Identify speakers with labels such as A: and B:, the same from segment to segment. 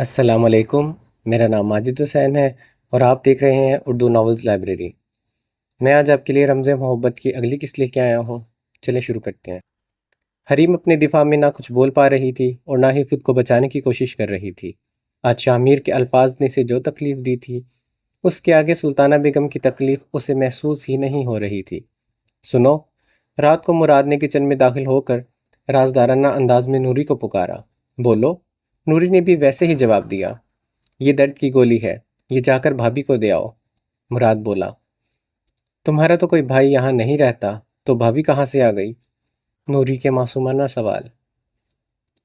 A: السلام علیکم، میرا نام ماجد حسین ہے اور آپ دیکھ رہے ہیں اردو ناولز لائبریری۔ میں آج آپ کے لیے رمز محبت کی اگلی قسط لے کے آیا ہوں۔ چلیں شروع کرتے ہیں۔ حریم اپنے دفاع میں نہ کچھ بول پا رہی تھی اور نہ ہی خود کو بچانے کی کوشش کر رہی تھی۔ آج شاہ میر کے الفاظ نے اسے جو تکلیف دی تھی، اس کے آگے سلطانہ بیگم کی تکلیف اسے محسوس ہی نہیں ہو رہی تھی۔ سنو، رات کو مراد نے کچن میں داخل ہو کر رازدارانہ انداز میں نوری کو پکارا۔ بولو۔ نوری نے بھی ویسے ہی جواب دیا۔ یہ درد کی گولی ہے، یہ جا کر بھابھی کو دے آؤ۔ مراد بولا۔ تمہارا تو کوئی بھائی یہاں نہیں رہتا، تو بھابھی کہاں سے آ گئی؟ نوری کے معصومانہ سوال۔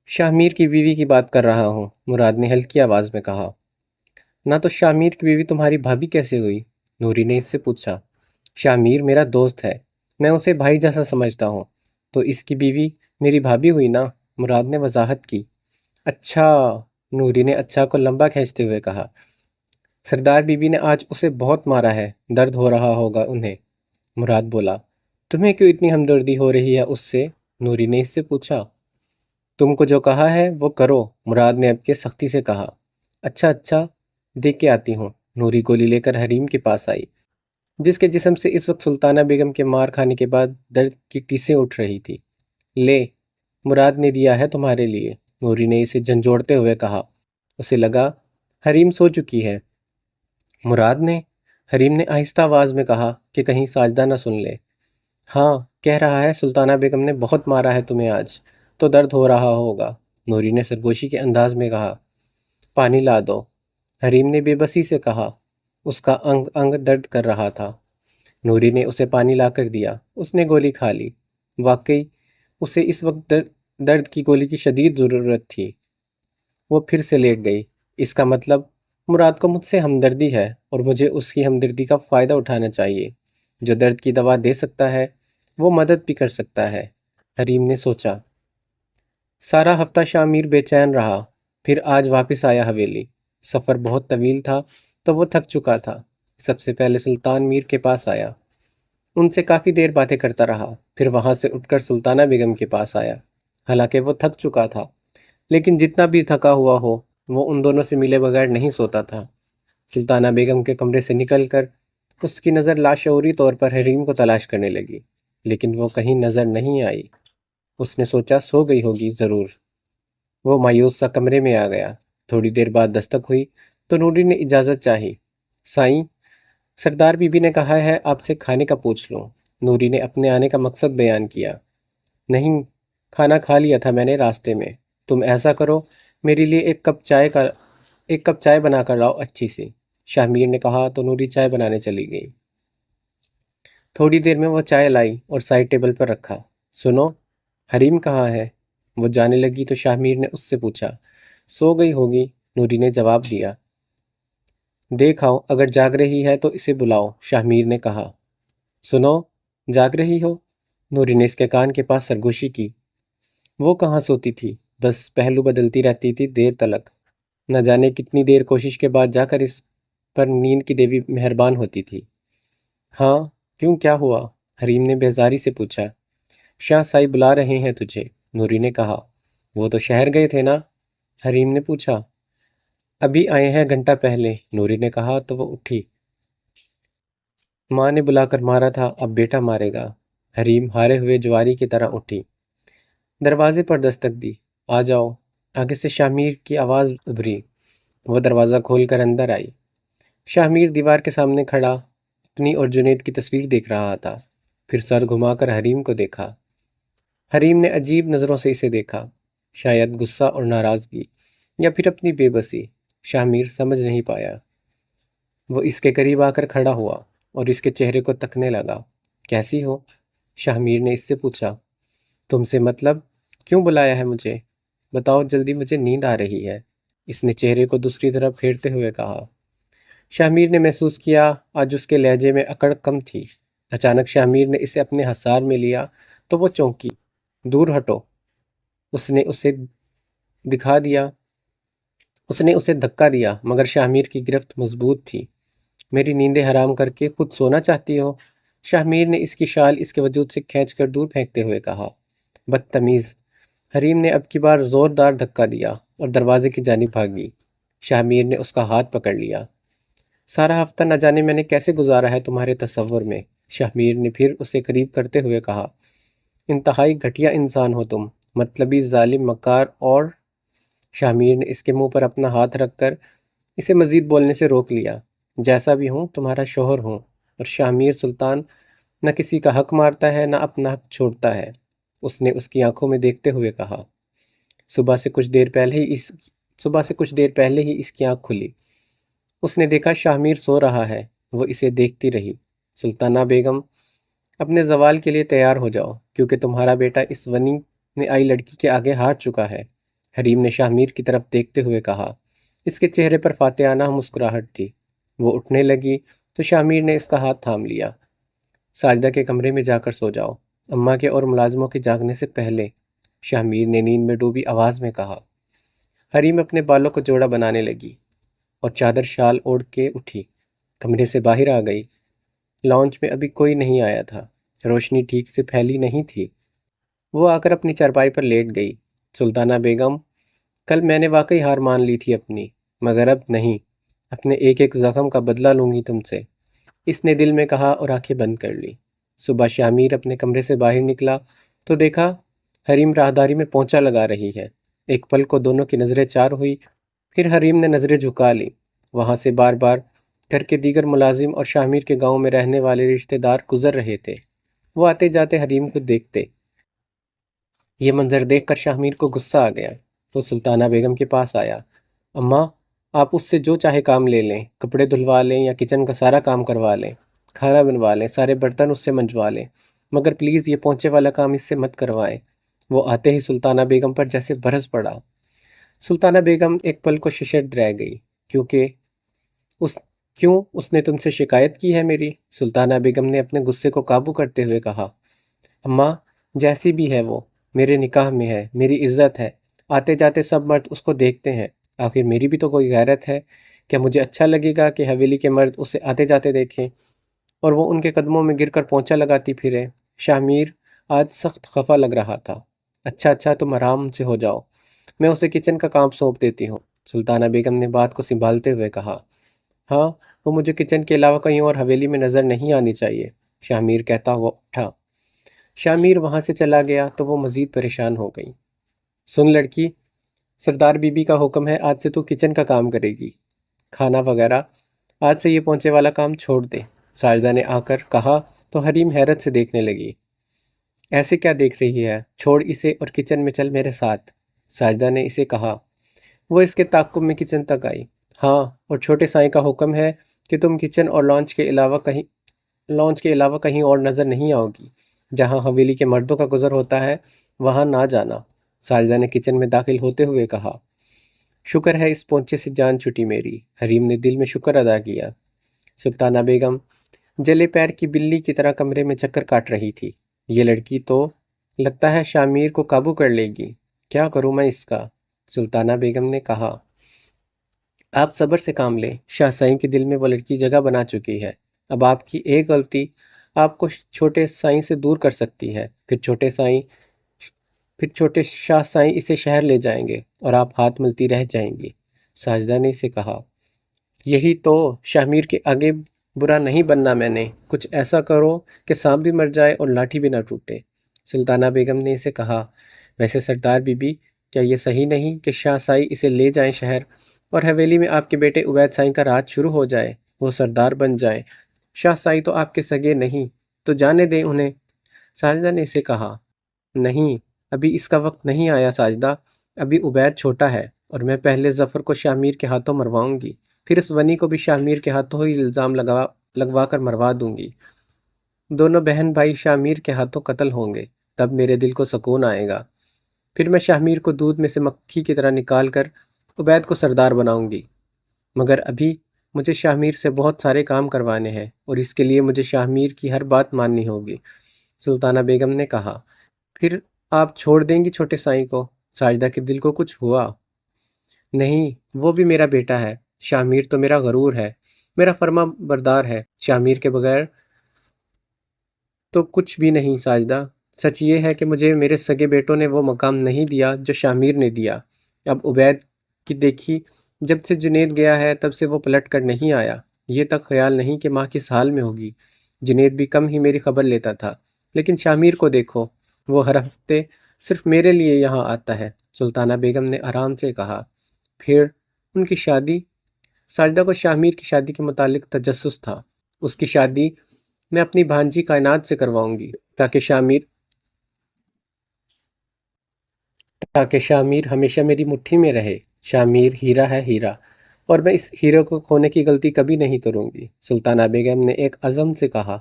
A: شاہ میر کی بیوی کی بات کر رہا ہوں، مراد نے ہلکی آواز میں کہا۔ نہ تو شاہ میر کی بیوی تمہاری بھابھی کیسے ہوئی؟ نوری نے اس سے پوچھا۔ شاہ میر میرا دوست ہے، میں اسے بھائی جیسا سمجھتا ہوں، تو اس کی بیوی میری بھابھی ہوئی نا، مراد نے وضاحت کی۔ اچھا، نوری نے اچھا کو لمبا کھینچتے ہوئے کہا۔ سردار بی بی نے آج اسے بہت مارا ہے، درد ہو رہا ہوگا انہیں، مراد بولا۔ تمہیں کیوں اتنی ہمدردی ہو رہی ہے اس سے؟ نوری نے اس سے پوچھا۔ تم کو جو کہا ہے وہ کرو، مراد نے اب کے سختی سے کہا۔ اچھا اچھا، دیکھ کے آتی ہوں۔ نوری گولی لے کر حریم کے پاس آئی، جس کے جسم سے اس وقت سلطانہ بیگم کے مار کھانے کے بعد درد کی ٹیسیں اٹھ رہی تھی۔ لے، مراد نے دیا ہے تمہارے لیے، نوری نے اسے جھنجھوڑتے ہوئے کہا۔ اسے لگا حریم سو چکی ہے۔ مراد نے؟ حریم نے آہستہ آواز میں کہا کہ کہیں ساجدہ نہ سن لے۔ ہاں، کہہ رہا ہے سلطانہ بیگم نے بہت مارا ہے تمہیں آج، تو درد ہو رہا ہوگا، نوری نے سرگوشی کے انداز میں کہا۔ پانی لا دو، حریم نے بے بسی سے کہا۔ اس کا انگ انگ درد کر رہا تھا۔ نوری نے اسے پانی لا کر دیا، اس نے گولی کھا لی۔ واقعی اسے اس وقت درد کی گولی کی شدید ضرورت تھی۔ وہ پھر سے لیٹ گئی۔ اس کا مطلب مراد کو مجھ سے ہمدردی ہے اور مجھے اس کی ہمدردی کا فائدہ اٹھانا چاہیے۔ جو درد کی دوا دے سکتا ہے وہ مدد بھی کر سکتا ہے، حریم نے سوچا۔ سارا ہفتہ شاہ میر بے چین رہا، پھر آج واپس آیا حویلی۔ سفر بہت طویل تھا تو وہ تھک چکا تھا۔ سب سے پہلے سلطان میر کے پاس آیا، ان سے کافی دیر باتیں کرتا رہا، پھر وہاں سے اٹھ کر سلطانہ بیگم کے پاس آیا۔ حالانکہ وہ تھک چکا تھا، لیکن جتنا بھی تھکا ہوا ہو وہ ان دونوں سے ملے بغیر نہیں سوتا تھا۔ سلطانہ بیگم کے کمرے سے نکل کر اس کی نظر لاشعوری طور پر حریم کو تلاش کرنے لگی، لیکن وہ کہیں نظر نہیں آئی۔ اس نے سوچا سو گئی ہوگی ضرور۔ وہ مایوس سا کمرے میں آ گیا۔ تھوڑی دیر بعد دستک ہوئی تو نوری نے اجازت چاہی۔ سائیں، سردار بی بی نے کہا ہے آپ سے کھانے کا پوچھ لوں۔ نوری نے اپنے آنے کا مقصد بیان کیا۔ نہیں، کھانا کھا لیا تھا میں نے راستے میں۔ تم ایسا کرو، میرے لیے ایک کپ چائے بنا کر لاؤ اچھی سی، شاہ میر نے کہا تو نوری چائے بنانے چلی گئی۔ تھوڑی دیر میں وہ چائے لائی اور سائڈ ٹیبل پر رکھا۔ سنو، حریم کہاں ہے؟ وہ جانے لگی تو شاہ میر نے اس سے پوچھا۔ سو گئی ہوگی، نوری نے جواب دیا۔ دیکھ آؤ، اگر جاگ رہی ہے تو اسے بلاؤ، شاہ میر نے کہا۔ سنو، جاگ رہی ہو؟ نوری نے اس کے کان کے پاس سرگوشی کی۔ وہ کہاں سوتی تھی، بس پہلو بدلتی رہتی تھی دیر تلک۔ نہ جانے کتنی دیر کوشش کے بعد جا کر اس پر نیند کی دیوی مہربان ہوتی تھی۔ ہاں، کیوں کیا ہوا؟ حریم نے بیزاری سے پوچھا۔ شاہ سائی بلا رہے ہیں تجھے، نوری نے کہا۔ وہ تو شہر گئے تھے نا؟ حریم نے پوچھا۔ ابھی آئے ہیں گھنٹہ پہلے، نوری نے کہا تو وہ اٹھی۔ ماں نے بلا کر مارا تھا، اب بیٹا مارے گا، حریم ہارے ہوئے جواری کی طرح اٹھی۔ دروازے پر دستک دی۔ آ جاؤ، آگے سے شاہ میر کی آواز ابھری۔ وہ دروازہ کھول کر اندر آئی۔ شاہ میر دیوار کے سامنے کھڑا اپنی اور جنید کی تصویر دیکھ رہا تھا، پھر سر گھما کر حریم کو دیکھا۔ حریم نے عجیب نظروں سے اسے دیکھا، شاید غصہ اور ناراضگی یا پھر اپنی بے بسی، شاہ میر سمجھ نہیں پایا۔ وہ اس کے قریب آ کر کھڑا ہوا اور اس کے چہرے کو تکنے لگا۔ کیسی ہو؟ شاہ میر نے اس سے پوچھا۔ تم سے مطلب؟ کیوں بلایا ہے مجھے؟ بتاؤ جلدی، مجھے نیند آ رہی ہے، اس نے چہرے کو دوسری طرف پھیرتے ہوئے کہا۔ شاہ میر نے محسوس کیا آج اس کے لہجے میں اکڑ کم تھی۔ اچانک شاہ میر نے اسے اپنے حصار میں لیا تو وہ چونکی۔ دور ہٹو، اس نے اسے دھکا دیا، مگر شاہ میر کی گرفت مضبوط تھی۔ میری نیندیں حرام کر کے خود سونا چاہتی ہو؟ شاہ میر نے اس کی شال اس کے وجود سے کھینچ کر دور پھینکتے ہوئے کہا۔ بدتمیز، حریم نے اب کی بار زوردار دھکا دیا اور دروازے کی جانب بھاگی۔ شاہ نے اس کا ہاتھ پکڑ لیا۔ سارا ہفتہ نہ جانے میں نے کیسے گزارا ہے تمہارے تصور میں، شاہ نے پھر اسے قریب کرتے ہوئے کہا۔ انتہائی گھٹیا انسان ہو تم، مطلبی ظالم مکار۔ اور شاہ نے اس کے منہ پر اپنا ہاتھ رکھ کر اسے مزید بولنے سے روک لیا۔ جیسا بھی ہوں تمہارا شوہر ہوں، اور شاہ سلطان نہ کسی کا حق مارتا ہے نہ اپنا حق چھوڑتا ہے، اس نے اس کی آنکھوں میں دیکھتے ہوئے کہا۔ صبح سے کچھ دیر پہلے ہی اس کی آنکھ کھلی۔ اس نے دیکھا شاہ سو رہا ہے، وہ اسے دیکھتی رہی۔ سلطانہ بیگم، اپنے زوال کے لیے تیار ہو جاؤ، کیونکہ تمہارا بیٹا اس ونی نے آئی لڑکی کے آگے ہار چکا ہے، حریم نے شاہ کی طرف دیکھتے ہوئے کہا۔ اس کے چہرے پر فاتحانہ مسکراہٹ تھی۔ وہ اٹھنے لگی تو شاہ نے اس کا ہاتھ تھام لیا۔ ساجدہ کے کمرے میں جا کر سو جاؤ، اماں کے اور ملازموں کے جاگنے سے پہلے، شاہ نے نیند میں ڈوبی آواز میں کہا۔ حریم اپنے بالوں کو جوڑا بنانے لگی اور چادر شال اوڑھ کے اٹھی، کمرے سے باہر آ گئی۔ لانچ میں ابھی کوئی نہیں آیا تھا، روشنی ٹھیک سے پھیلی نہیں تھی۔ وہ آ کر اپنی چارپائی پر لیٹ گئی۔ سلطانہ بیگم، کل میں نے واقعی ہار مان لی تھی اپنی، مگر اب نہیں، اپنے ایک ایک زخم کا بدلہ لوں گی تم سے، اس نے دل میں کہا اور آنکھیں بند کر لی۔ صبح شاہ اپنے کمرے سے باہر نکلا تو دیکھا حریم راہداری میں پونچھا لگا رہی ہے۔ ایک پل کو دونوں کی نظریں چار ہوئی، پھر حریم نے نظریں جھکا لی۔ وہاں سے بار بار گھر کے دیگر ملازم اور شاہ کے گاؤں میں رہنے والے رشتہ دار گزر رہے تھے۔ وہ آتے جاتے حریم کو دیکھتے۔ یہ منظر دیکھ کر شاہ کو غصہ آ گیا۔ وہ سلطانہ بیگم کے پاس آیا۔ اماں، آپ اس سے جو چاہے کام لے لیں، کپڑے دھلوا لیں یا کچن کا سارا کام کروا لیں، کھانا بنوا لیں، سارے برتن اس سے منجوا لیں، مگر پلیز یہ پونچھے والا کام اس سے مت کروائیں۔ وہ آتے ہی سلطانہ بیگم پر جیسے برس پڑا۔ سلطانہ بیگم ایک پل کو ششرد رہ گئی۔ کیوں اس نے تم سے شکایت کی ہے میری؟ سلطانہ بیگم نے اپنے غصے کو قابو کرتے ہوئے کہا۔ اماں، جیسی بھی ہے وہ میرے نکاح میں ہے، میری عزت ہے، آتے جاتے سب مرد اس کو دیکھتے ہیں، آخر میری بھی تو کوئی غیرت ہے۔ کیا مجھے اچھا لگے گا کہ حویلی کے مرد اسے آتے جاتے دیکھیں اور وہ ان کے قدموں میں گر کر پونچھا لگاتی پھرے؟ شاہ آج سخت خفا لگ رہا تھا۔ اچھا تم آرام سے ہو جاؤ، میں اسے کچن کا کام سونپ دیتی ہوں، سلطانہ بیگم نے بات کو سنبھالتے ہوئے کہا۔ ہاں، وہ مجھے کچن کے علاوہ کہیں اور حویلی میں نظر نہیں آنی چاہیے، شاہ کہتا ہوا اٹھا۔ شاہ وہاں سے چلا گیا تو وہ مزید پریشان ہو گئی۔ سن لڑکی، سردار بی بی کا حکم ہے، آج سے تو کچن کا کام کرے گی، کھانا وغیرہ، آج سے یہ پونچھے والا کام چھوڑ دے، ساجدہ نے آ کر کہا تو حریم حیرت سے دیکھنے لگی۔ ایسے کیا دیکھ رہی ہے؟ چھوڑ اسے اور کچن میں چل میرے ساتھ، ساجدہ نے اسے کہا۔ وہ اس کے تعاقب میں کچن تک آئی۔ ہاں، اور چھوٹے سائیں کا حکم ہے کہ تم کچن اور لانچ کے علاوہ کہیں اور نظر نہیں آؤ گی، جہاں حویلی کے مردوں کا گزر ہوتا ہے وہاں نہ جانا، ساجدہ نے کچن میں داخل ہوتے ہوئے کہا۔ شکر ہے اس پونچھے سے جان چھٹی میری، حریم نے دل میں شکر ادا کیا۔ سلطانہ بیگم جلے پیر کی بلی کی طرح کمرے میں چکر کاٹ رہی تھی۔ یہ لڑکی تو لگتا ہے شاہ کو قابو کر لے گی، کیا کروں میں اس کا؟ سلطانہ بیگم نے کہا۔ آپ صبر سے کام لیں، شاہ سائیں کے دل میں وہ لڑکی جگہ بنا چکی ہے۔ اب آپ کی ایک غلطی آپ کو چھوٹے سائیں سے دور کر سکتی ہے، پھر چھوٹے شاہ سائیں اسے شہر لے جائیں گے اور آپ ہاتھ ملتی رہ جائیں گی، ساجدہ نے اسے کہا۔ یہی تو، شاہ کے آگے برا نہیں بننا میں نے، کچھ ایسا کرو کہ سانپ بھی مر جائے اور لاٹھی بھی نہ ٹوٹے، سلطانہ بیگم نے اسے کہا۔ ویسے سردار بی بی، کیا یہ صحیح نہیں کہ شاہ سائی اسے لے جائیں شہر اور حویلی میں آپ کے بیٹے عبید سائی کا راج شروع ہو جائے، وہ سردار بن جائیں؟ شاہ سائی تو آپ کے سگے نہیں، تو جانے دیں انہیں، ساجدہ نے اسے کہا۔ نہیں، ابھی اس کا وقت نہیں آیا ساجدہ، ابھی عبید چھوٹا ہے اور میں پہلے ظفر کو شاہ کے ہاتھوں مرواؤں گی، پھر اس ونی کو بھی شاہ کے ہاتھوں ہی الزام لگوا کر مروا دوں گی، دونوں بہن بھائی شاہ کے ہاتھوں قتل ہوں گے، تب میرے دل کو سکون آئے گا، پھر میں شاہ کو دودھ میں سے مکھی کی طرح نکال کر عبید کو سردار بناؤں گی، مگر ابھی مجھے شاہ سے بہت سارے کام کروانے ہیں اور اس کے لیے مجھے شاہ کی ہر بات ماننی ہوگی، سلطانہ بیگم نے کہا۔ پھر آپ چھوڑ دیں گی چھوٹے سائیں کو؟ ساجدہ کے دل کو کچھ ہوا۔ نہیں، وہ بھی میرا بیٹا ہے، شاہ تو میرا غرور ہے، میرا فرما بردار ہے، شاہ کے بغیر تو کچھ بھی نہیں ساجدہ، سچ یہ ہے کہ مجھے میرے سگے بیٹوں نے وہ مقام نہیں دیا جو شاہ نے دیا، اب عبید کی دیکھی جب سے جنید گیا ہے تب سے وہ پلٹ کر نہیں آیا، یہ تک خیال نہیں کہ ماں کس حال میں ہوگی۔ جنید بھی کم ہی میری خبر لیتا تھا، لیکن شامیر کو دیکھو، وہ ہر ہفتے صرف میرے لیے یہاں آتا ہے، سلطانہ بیگم نے آرام سے کہا۔ پھر ان کی شادی؟ ساجدہ کو شامیر کی شادی کے متعلق تجسس تھا۔ اس کی شادی میں اپنی بھانجی کائنات سے کرواؤں گی تاکہ شامیر ہمیشہ میری مٹھی میں رہے۔ شامیر ہیرا ہے، ہیرا، اور میں اس ہیرے کو کھونے کی غلطی کبھی نہیں کروں گی، سلطانہ بیگم نے ایک عزم سے کہا۔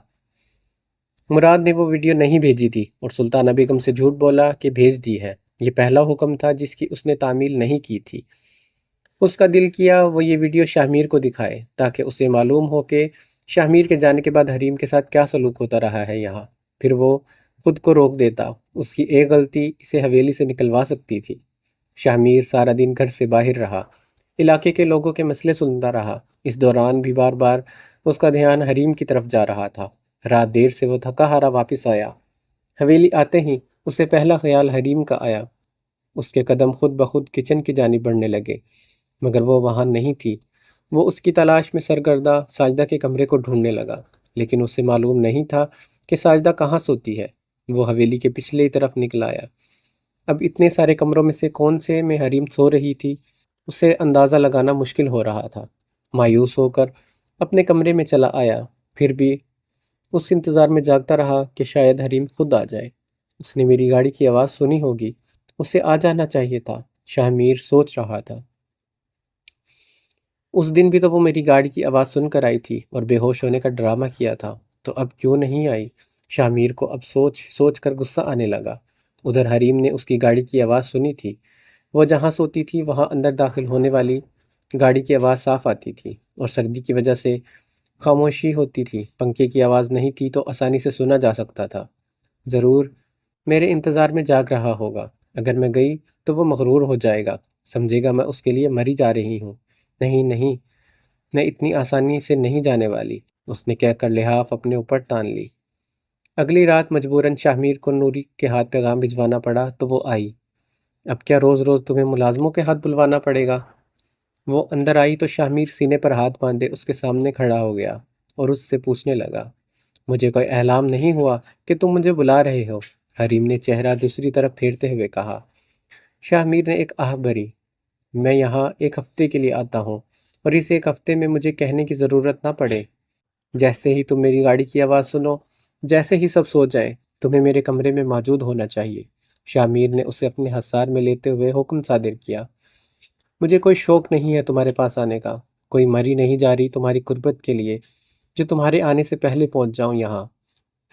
A: مراد نے وہ ویڈیو نہیں بھیجی تھی اور سلطانہ بیگم سے جھوٹ بولا کہ بھیج دی ہے۔ یہ پہلا حکم تھا جس کی اس نے تعمیل نہیں کی تھی۔ اس کا دل کیا وہ یہ ویڈیو شامیر کو دکھائے تاکہ اسے معلوم ہو کہ شامیر کے جانے کے بعد حریم کے ساتھ کیا سلوک ہوتا رہا ہے یہاں۔ پھر وہ خود کو روک دیتا، اس کی ایک غلطی اسے حویلی سے نکلوا سکتی تھی۔ شامیر سارا دن گھر سے باہر رہا، علاقے کے لوگوں کے مسئلے سنتا رہا۔ اس دوران بھی بار بار اس کا دھیان حریم کی طرف جا رہا تھا۔ رات دیر سے وہ تھکا ہارا واپس آیا۔ حویلی آتے ہی اسے پہلا خیال حریم کا آیا۔ اس کے قدم خود بخود کچن کی جانب بڑھنے لگے، مگر وہ وہاں نہیں تھی۔ وہ اس کی تلاش میں سرگردہ ساجدہ کے کمرے کو ڈھونڈنے لگا، لیکن اسے معلوم نہیں تھا کہ ساجدہ کہاں سوتی ہے۔ وہ حویلی کے پچھلے طرف نکل آیا۔ اب اتنے سارے کمروں میں سے کون سے میں حریم سو رہی تھی، اسے اندازہ لگانا مشکل ہو رہا تھا۔ مایوس ہو کر اپنے کمرے میں چلا آیا، پھر بھی اس انتظار میں جاگتا رہا کہ شاید حریم خود آ جائے۔ اس نے میری گاڑی کی آواز سنی ہوگی، اسے آ جانا چاہیے تھا، شامیر سوچ رہا تھا۔ اس دن بھی تو وہ میری گاڑی کی آواز سن کر آئی تھی اور بے ہوش ہونے کا ڈرامہ کیا تھا، تو اب کیوں نہیں آئی؟ شامیر کو اب سوچ کر غصہ آنے لگا۔ ادھر حریم نے اس کی گاڑی کی آواز سنی تھی۔ وہ جہاں سوتی تھی وہاں اندر داخل ہونے والی گاڑی کی آواز صاف آتی تھی، اور سردی کی وجہ سے خاموشی ہوتی تھی۔ پنکھے کی آواز نہیں تھی تو آسانی سے سنا جا سکتا تھا۔ ضرور میرے انتظار میں جاگ رہا ہوگا۔ اگر میں گئی تو وہ مغرور ہو جائے گا، سمجھے گا میں اس کے لیے مری جا رہی ہوں۔ نہیں، میں اتنی آسانی سے نہیں جانے والی، اس نے کہہ کر لحاف اپنے اوپر تان لی۔ اگلی رات مجبوراً شامیر کو نوری کے ہاتھ پیغام بھجوانا پڑا تو وہ آئی۔ اب کیا روز روز تمہیں ملازموں کے ہاتھ بلوانا پڑے گا؟ وہ اندر آئی تو شامیر سینے پر ہاتھ باندھے اس کے سامنے کھڑا ہو گیا اور اس سے پوچھنے لگا، مجھے کوئی اعلام نہیں ہوا کہ تم مجھے بلا رہے ہو؟ حریم نے چہرہ دوسری طرف پھیرتے ہوئے کہا۔ شامیر نے ایک آہ بھری، میں یہاں ایک ہفتے کے لیے آتا ہوں، اور اس ایک ہفتے میں مجھے کہنے کی ضرورت نہ پڑے۔ جیسے ہی تم میری گاڑی کی آواز سنو، جیسے ہی سب سو جائیں، تمہیں میرے کمرے میں موجود ہونا چاہیے۔ شامیر نے اسے اپنے حصار میں لیتے ہوئے حکم صادر کیا۔ مجھے کوئی شوق نہیں ہے تمہارے پاس آنے کا، کوئی مری نہیں جا رہی تمہاری قربت کے لیے جو تمہارے آنے سے پہلے پہنچ جاؤں یہاں۔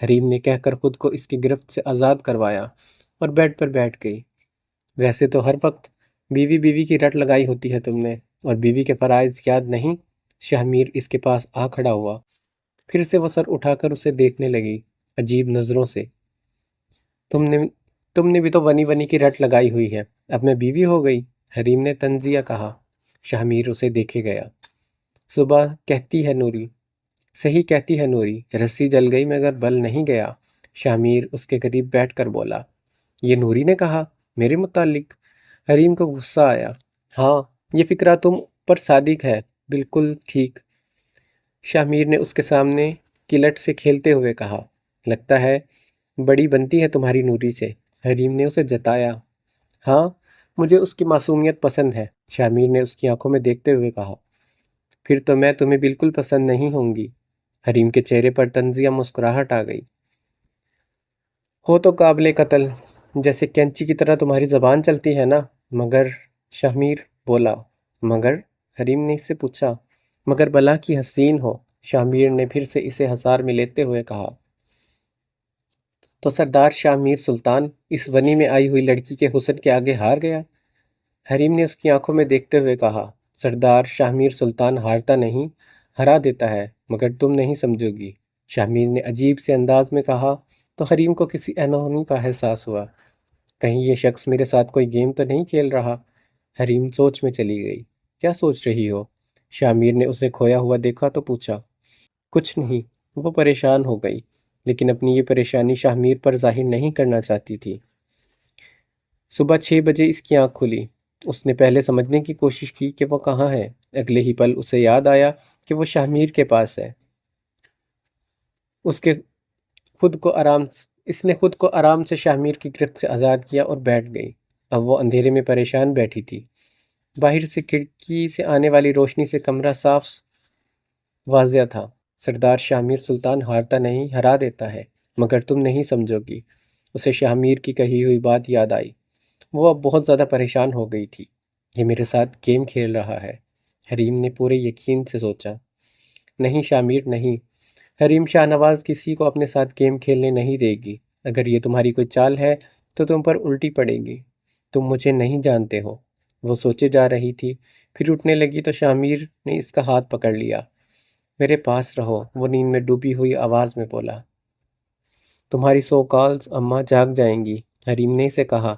A: حریم نے کہہ کر خود کو اس کی گرفت سے آزاد کروایا اور بیڈ پر بیٹھ گئی۔ ویسے تو ہر وقت بیوی بیوی کی رٹ لگائی ہوتی ہے تم نے، اور بیوی کے فرائض یاد نہیں؟ شامیر اس کے پاس آ کھڑا ہوا، پھر سے وہ سر اٹھا کر اسے دیکھنے لگی عجیب نظروں سے۔ تم نے بھی تو ونی ونی کی رٹ لگائی ہوئی ہے، اب میں بیوی ہو گئی، حریم نے تنزیہ کہا۔ شامیر اسے دیکھے گیا۔ صبح کہتی ہے نوری، صحیح کہتی ہے نوری، رسی جل گئی مگر بل نہیں گیا، شامیر اس کے قریب بیٹھ کر بولا۔ یہ نوری نے کہا میرے متعلق؟ حریم کو غصہ آیا۔ ہاں، یہ فکرہ تم پر صادق ہے، بالکل ٹھیک، شامیر نے اس کے سامنے کلٹ سے کھیلتے ہوئے کہا۔ لگتا ہے بڑی بنتی ہے تمہاری نوری سے، حریم نے اسے جتایا۔ ہاں، مجھے اس کی معصومیت پسند ہے، شامیر نے اس کی آنکھوں میں دیکھتے ہوئے کہا۔ پھر تو میں تمہیں بالکل پسند نہیں ہوں گی، حریم کے چہرے پر طنزیہ مسکراہٹ آ گئی۔ ہو تو قابل قتل، جیسے کینچی کی طرح تمہاری زبان چلتی ہے نا، مگر، شامیر بولا۔ مگر؟ حریم نے اس سے پوچھا۔ مگر بلا کی حسین ہو، شامیر نے پھر سے اسے حصار میں لیتے ہوئے کہا۔ تو سردار شامیر سلطان اس ونی میں آئی ہوئی لڑکی کے حسن کے آگے ہار گیا؟ حریم نے اس کی آنکھوں میں دیکھتے ہوئے کہا۔ سردار شامیر سلطان ہارتا نہیں، ہرا دیتا ہے، مگر تم نہیں سمجھو گی، شامیر نے عجیب سے انداز میں کہا تو حریم کو کسی انہونی کا احساس ہوا۔ کہیں یہ شخص میرے ساتھ کوئی گیم تو نہیں کھیل رہا؟ حریم سوچ میں چلی گئی۔ کیا سوچ رہی ہو؟ شامیر نے اسے کھویا ہوا دیکھا تو پوچھا۔ کچھ نہیں، وہ پریشان ہو گئی، لیکن اپنی یہ پریشانی شامیر پر ظاہر نہیں کرنا چاہتی تھی۔ صبح 6 بجے اس کی آنکھ کھلی، اس نے پہلے سمجھنے کی کوشش کی کہ وہ کہاں ہے۔ اگلے ہی پل اسے یاد آیا کہ وہ شاہ میر کے پاس ہے۔ اس کے خود کو آرام اس نے خود کو آرام سے شاہ میر کی گرفت سے آزاد کیا اور بیٹھ گئی۔ اب وہ اندھیرے میں پریشان بیٹھی تھی۔ باہر سے کھڑکی سے آنے والی روشنی سے کمرہ صاف واضح تھا۔ سردار شاہ میر سلطان ہارتا نہیں، ہرا دیتا ہے، مگر تم نہیں سمجھو گی۔ اسے شاہ میر کی کہی ہوئی بات یاد آئی۔ وہ اب بہت زیادہ پریشان ہو گئی تھی۔ یہ میرے ساتھ گیم کھیل رہا ہے، حریم نے پورے یقین سے سوچا۔ نہیں شاہ میر نہیں، حریم شاہ نواز کسی کو اپنے ساتھ گیم کھیلنے نہیں دے گی۔ اگر یہ تمہاری کوئی چال ہے تو تم پر الٹی پڑے گی۔ تم مجھے نہیں جانتے ہو۔ وہ سوچے جا رہی تھی، پھر اٹھنے لگی تو شاہ میر نے اس کا ہاتھ پکڑ لیا۔ میرے پاس رہو، وہ نیند میں ڈوبی ہوئی آواز میں بولا۔ تمہاری سو کالز اماں جاگ جائیں گی، حریم نے اسے کہا۔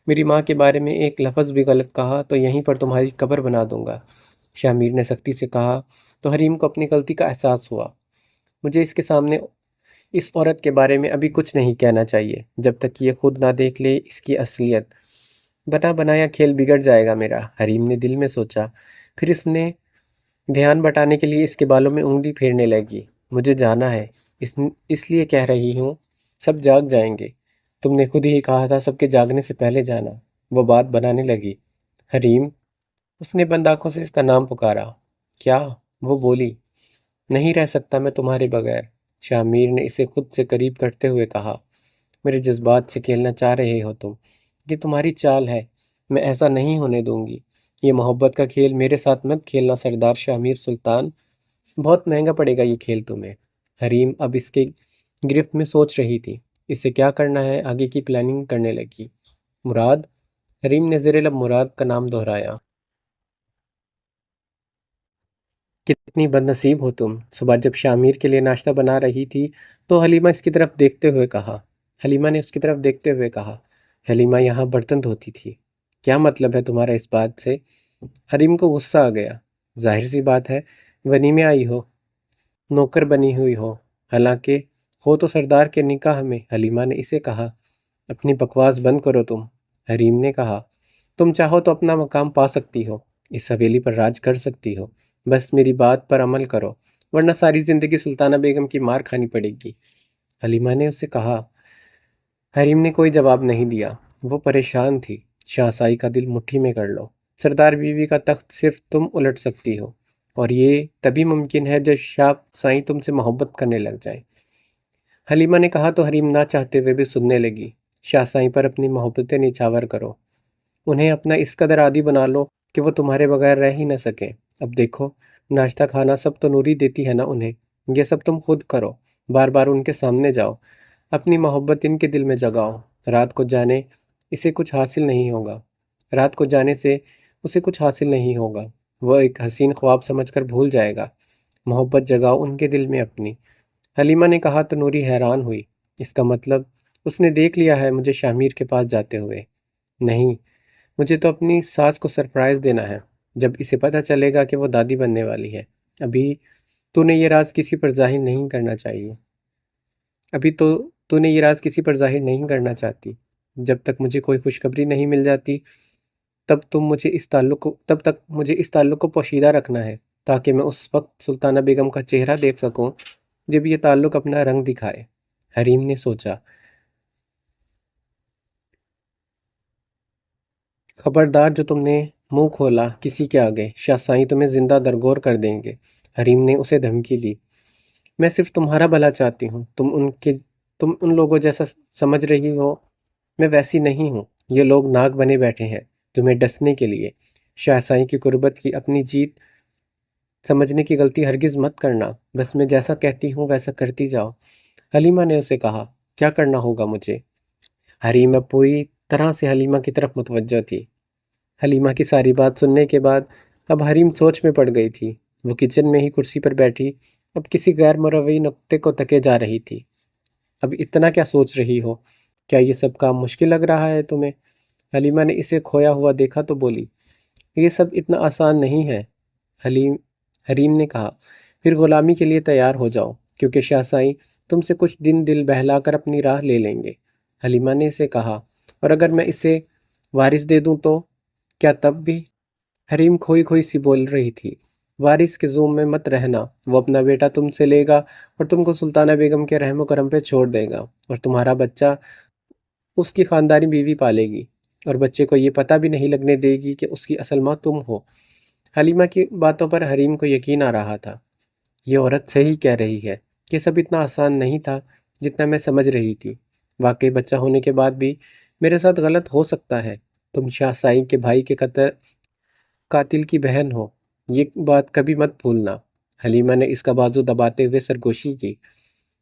A: میری ماں کے بارے میں ایک لفظ بھی غلط کہا تو یہیں پر تمہاری قبر بنا دوں گا، شاہ میر نے سختی سے کہا۔ تو حریم کو اپنی غلطی کا احساس ہوا۔ مجھے اس کے سامنے اس عورت کے بارے میں ابھی کچھ نہیں کہنا چاہیے، جب تک یہ خود نہ دیکھ لے اس کی اصلیت۔ بنا بنایا کھیل بگڑ جائے گا میرا، حریم نے دل میں سوچا۔ پھر اس نے دھیان بٹانے کے لیے اس کے بالوں میں انگلی پھیرنے لگی۔ مجھے جانا ہے، اس لیے کہہ رہی ہوں، سب جاگ جائیں گے۔ تم نے خود ہی کہا تھا سب کے جاگنے سے پہلے جانا، وہ بات بنانے لگی۔ حریم، اس نے بند آنکھوں سے اس کا نام پکارا۔ کیا؟ وہ بولی۔ نہیں رہ سکتا میں تمہارے بغیر، شاہ میر نے اسے خود سے قریب کرتے ہوئے کہا۔ میرے جذبات سے کھیلنا چاہ رہے ہو تم، یہ تمہاری چال ہے، میں ایسا نہیں ہونے دوں گی۔ یہ محبت کا کھیل میرے ساتھ مت کھیلنا سردار شاہ میر سلطان، بہت مہنگا پڑے گا یہ کھیل تمہیں۔ حریم اب اس کے گرفت میں سوچ رہی تھی، اسے کیا کرنا ہے، آگے کی پلاننگ کرنے لگی۔ مراد، حریم نے زیر لب مراد کا نام دہرایا۔ کتنی بد نصیب ہو تم، صبح جب شاہ میر کے لیے ناشتہ بنا رہی تھی تو حلیمہ اس کی طرف دیکھتے ہوئے کہا۔ حلیمہ نے اس کی طرف دیکھتے ہوئے کہا۔ حلیمہ یہاں برتن دھوتی تھی۔ کیا مطلب ہے تمہارا اس بات سے؟ حریم کو غصہ آ گیا۔ ظاہر سی بات ہے، ونی میں آئی ہو، نوکر بنی ہوئی ہو، حالانکہ ہو تو سردار کے نکاح میں، حلیمہ نے اسے کہا۔ اپنی بکواس بند کرو تم، حریم نے کہا۔ تم چاہو تو اپنا مقام پا سکتی ہو، اس حویلی پر راج کر سکتی ہو، بس میری بات پر عمل کرو، ورنہ ساری زندگی سلطانہ بیگم کی مار کھانی پڑے گی، حلیمہ نے اسے کہا۔ حریم نے کوئی جواب نہیں دیا، وہ پریشان تھی۔ شاہ سائی کا دل مٹھی میں کر لو، سردار بیوی کا تخت صرف تم الٹ سکتی ہو، اور یہ تبھی ممکن ہے جب شاہ سائی تم سے محبت کرنے لگ جائے، حلیمہ نے کہا۔ تو حریم نہ چاہتے ہوئے بھی سننے لگی۔ شاہ سائی پر اپنی محبتیں نچھاور کرو، انہیں اپنا اس قدر عادی بنا لو کہ وہ تمہارے بغیر رہ ہی نہ سکیں۔ اب دیکھو، ناشتہ کھانا سب تو نوری دیتی ہے نا انہیں، یہ سب تم خود کرو، بار بار ان کے سامنے جاؤ، اپنی محبت ان کے دل میں جگاؤ۔ رات کو جانے اسے کچھ حاصل نہیں ہوگا، رات کو جانے سے اسے کچھ حاصل نہیں ہوگا، وہ ایک حسین خواب سمجھ کر بھول جائے گا۔ محبت جگاؤ ان کے دل میں اپنی۔ حلیمہ نے کہا تو نوری حیران ہوئی۔ اس کا مطلب اس نے دیکھ لیا ہے مجھے شاہ میر کے پاس جاتے ہوئے؟ نہیں، مجھے تو اپنی ساس کو سرپرائز دینا ہے، جب اسے پتہ چلے گا کہ وہ دادی بننے والی ہے۔ ابھی تو نے یہ راز کسی پر ظاہر نہیں کرنا چاہیے، ابھی تو نے یہ راز کسی پر ظاہر نہیں کرنا چاہتی۔ جب تک مجھے کوئی خوشخبری نہیں مل جاتی تب تک مجھے اس تعلق کو پوشیدہ رکھنا ہے، تاکہ میں اس وقت سلطانہ بیگم کا چہرہ دیکھ سکوں جب یہ تعلق اپنا رنگ دکھائے۔ حریم نے سوچا۔ خبردار جو تم نے منہ کھولا کسی کے آگے، شاہ سائیں تمہیں زندہ درگور کر دیں گے، حریم نے اسے دھمکی دی۔ میں صرف تمہارا بھلا چاہتی ہوں، تم ان لوگوں جیسا سمجھ رہی ہو، میں ویسی نہیں ہوں۔ یہ لوگ ناگ بنے بیٹھے ہیں تمہیں ڈسنے کے لیے۔ شاہ سائیں کی قربت کی اپنی جیت سمجھنے کی غلطی ہرگز مت کرنا، بس میں جیسا کہتی ہوں ویسا کرتی جاؤ، حلیمہ نے اسے کہا۔ کیا کرنا ہوگا مجھے؟ حریم اب پوری طرح سے حلیمہ کی طرف متوجہ تھی۔ حلیمہ کی ساری بات سننے کے بعد اب حریم سوچ میں پڑ گئی تھی۔ وہ کچن میں ہی کرسی پر بیٹھی اب کسی غیر مروی نقطے کو تکے جا رہی تھی۔ اب اتنا کیا سوچ رہی ہو؟ کیا یہ سب کام مشکل لگ رہا ہے تمہیں؟ حلیمہ نے اسے کھویا ہوا دیکھا تو بولی، یہ سب اتنا آسان نہیں ہے، حریم نے کہا۔ پھر غلامی کے لیے تیار ہو جاؤ، کیونکہ شاہ سائیں تم سے کچھ دن دل بہلا کر اپنی راہ لے لیں گے، حلیمہ نے اسے کہا۔ اور اگر میں اسے وارث دے دوں تو؟ کیا تب بھی؟ حریم کھوئی کھوئی سی بول رہی تھی۔ وارث کے زوم میں مت رہنا، وہ اپنا بیٹا تم سے لے گا اور تم کو سلطانہ بیگم کے رحم و کرم پہ چھوڑ دے گا، اور تمہارا بچہ اس کی خاندانی بیوی پالے گی، اور بچے کو یہ پتہ بھی نہیں لگنے دے گی کہ اس کی اصل ماں تم ہو۔ حلیمہ کی باتوں پر حریم کو یقین آ رہا تھا۔ یہ عورت صحیح کہہ رہی ہے، یہ سب اتنا آسان نہیں تھا جتنا میں سمجھ رہی تھی۔ واقعی بچہ ہونے کے بعد بھی میرے ساتھ غلط ہو سکتا ہے۔ تم شاہ سائی کے بھائی کے قاتل کی بہن ہو، یہ بات کبھی مت بھولنا۔ حلیمہ نے اس کا بازو دباتے ہوئے سرگوشی کی۔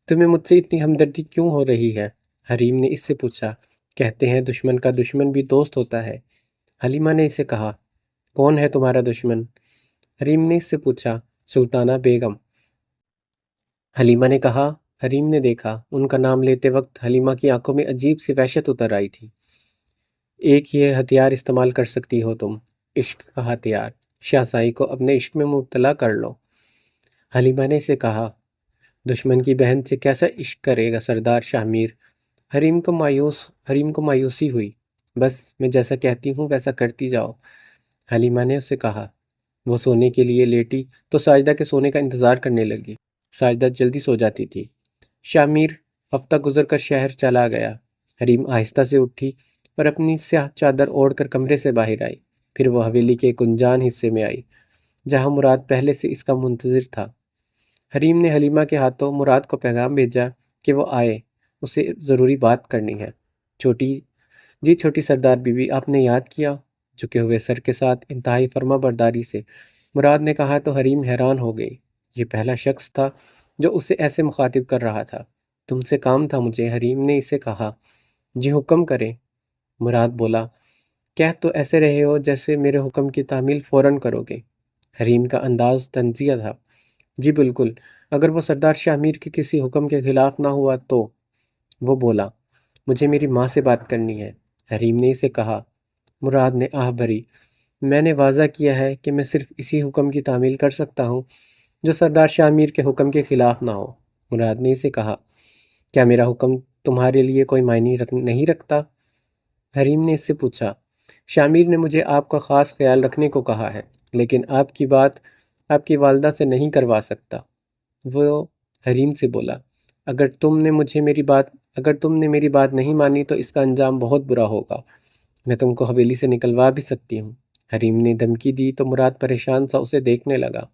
A: تمہیں مجھ سے اتنی ہمدردی کیوں ہو رہی ہے؟ حریم نے اس سے پوچھا۔ کہتے ہیں دشمن کا دشمن بھی دوست ہوتا ہے۔ حلیمہ نے اسے کہا۔ کون ہے تمہارا دشمن؟ حریم نے اس سے پوچھا۔ سلطانہ بیگم۔ حلیمہ نے کہا۔ حریم نے دیکھا، ان کا نام لیتے وقت حلیمہ کی آنکھوں میں عجیب سی وحشت اتر آئی تھی۔ ایک یہ ہتھیار استعمال کر سکتی ہو تم، عشق کا ہتھیار۔ شاہ سائی کو اپنے عشق میں مبتلا کر لو۔ حلیمہ نے اسے کہا۔ دشمن کی بہن سے کیسا عشق کرے گا سردار شاہ میر؟ حریم کو مایوسی ہوئی۔ بس میں جیسا کہتی ہوں ویسا کرتی جاؤ، حلیمہ نے اسے کہا۔ وہ سونے کے لیے لیٹی تو ساجدہ کے سونے کا انتظار کرنے لگی۔ ساجدہ جلدی سو جاتی تھی۔ شاہ میر ہفتہ گزر کر شہر چلا گیا۔ حریم آہستہ سے اٹھی اور اپنی سیاہ چادر اوڑھ کر کمرے سے باہر آئی۔ پھر وہ حویلی کے گنجان حصے میں آئی جہاں مراد پہلے سے اس کا منتظر تھا۔ حریم نے حلیمہ کے ہاتھوں مراد کو پیغام بھیجا کہ وہ آئے، اسے ضروری بات کرنی ہے۔ چھوٹی سردار بی بی، آپ نے یاد کیا؟ جھکے ہوئے سر کے ساتھ انتہائی فرما برداری سے مراد نے کہا تو حریم حیران ہو گئی۔ یہ پہلا شخص تھا جو اسے ایسے مخاطب کر رہا تھا۔ تم سے کام تھا مجھے، حریم نے اسے کہا۔ جی حکم کریں، مراد بولا۔ کہہ تو ایسے رہے ہو جیسے میرے حکم کی تعمیل فوراً کرو گے۔ حریم کا انداز طنزیہ تھا۔ جی بالکل، اگر وہ سردار شاہ میر کے کسی حکم کے خلاف نہ ہوا تو۔ وہ بولا۔ مجھے میری ماں سے بات کرنی ہے، حریم نے اسے کہا۔ مراد نے آہ بھری۔ میں نے واضح کیا ہے کہ میں صرف اسی حکم کی تعمیل کر سکتا ہوں جو سردار شاہ میر کے حکم کے خلاف نہ ہو، مراد نے اسے کہا۔ کیا میرا حکم تمہارے لیے کوئی معنی نہیں رکھتا؟ حریم نے اس سے پوچھا۔ شاہ میر نے مجھے آپ کا خاص خیال رکھنے کو کہا ہے، لیکن آپ کی بات آپ کی والدہ سے نہیں کروا سکتا۔ وہ حریم سے بولا۔ اگر تم نے میری بات نہیں مانی تو اس کا انجام بہت برا ہوگا۔ میں تم کو حویلی سے نکلوا بھی سکتی ہوں۔ حریم نے دھمکی دی تو مراد پریشان سا اسے دیکھنے لگا۔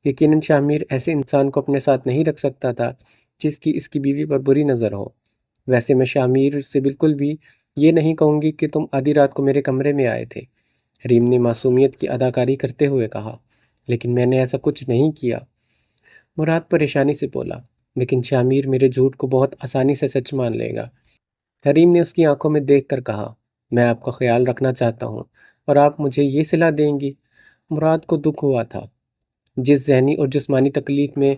A: یقیناً شاہ میر ایسے انسان کو اپنے ساتھ نہیں رکھ سکتا تھا جس کی اس کی بیوی پر بری نظر ہو۔ ویسے میں شاہ میر سے بالکل بھی یہ نہیں کہوں گی کہ تم آدھی رات کو میرے کمرے میں آئے تھے، حریم نے معصومیت کی اداکاری کرتے ہوئے کہا۔ لیکن میں نے ایسا کچھ نہیں کیا، مراد پریشانی سے بولا۔ لیکن شاہ میر میرے جھوٹ کو بہت آسانی سے سچ مان لے گا، حریم نے اس کی آنکھوں میں دیکھ کر کہا۔ میں آپ کا خیال رکھنا چاہتا ہوں اور آپ مجھے یہ صلاح دیں گی؟ مراد کو دکھ ہوا تھا۔ جس ذہنی اور جسمانی تکلیف میں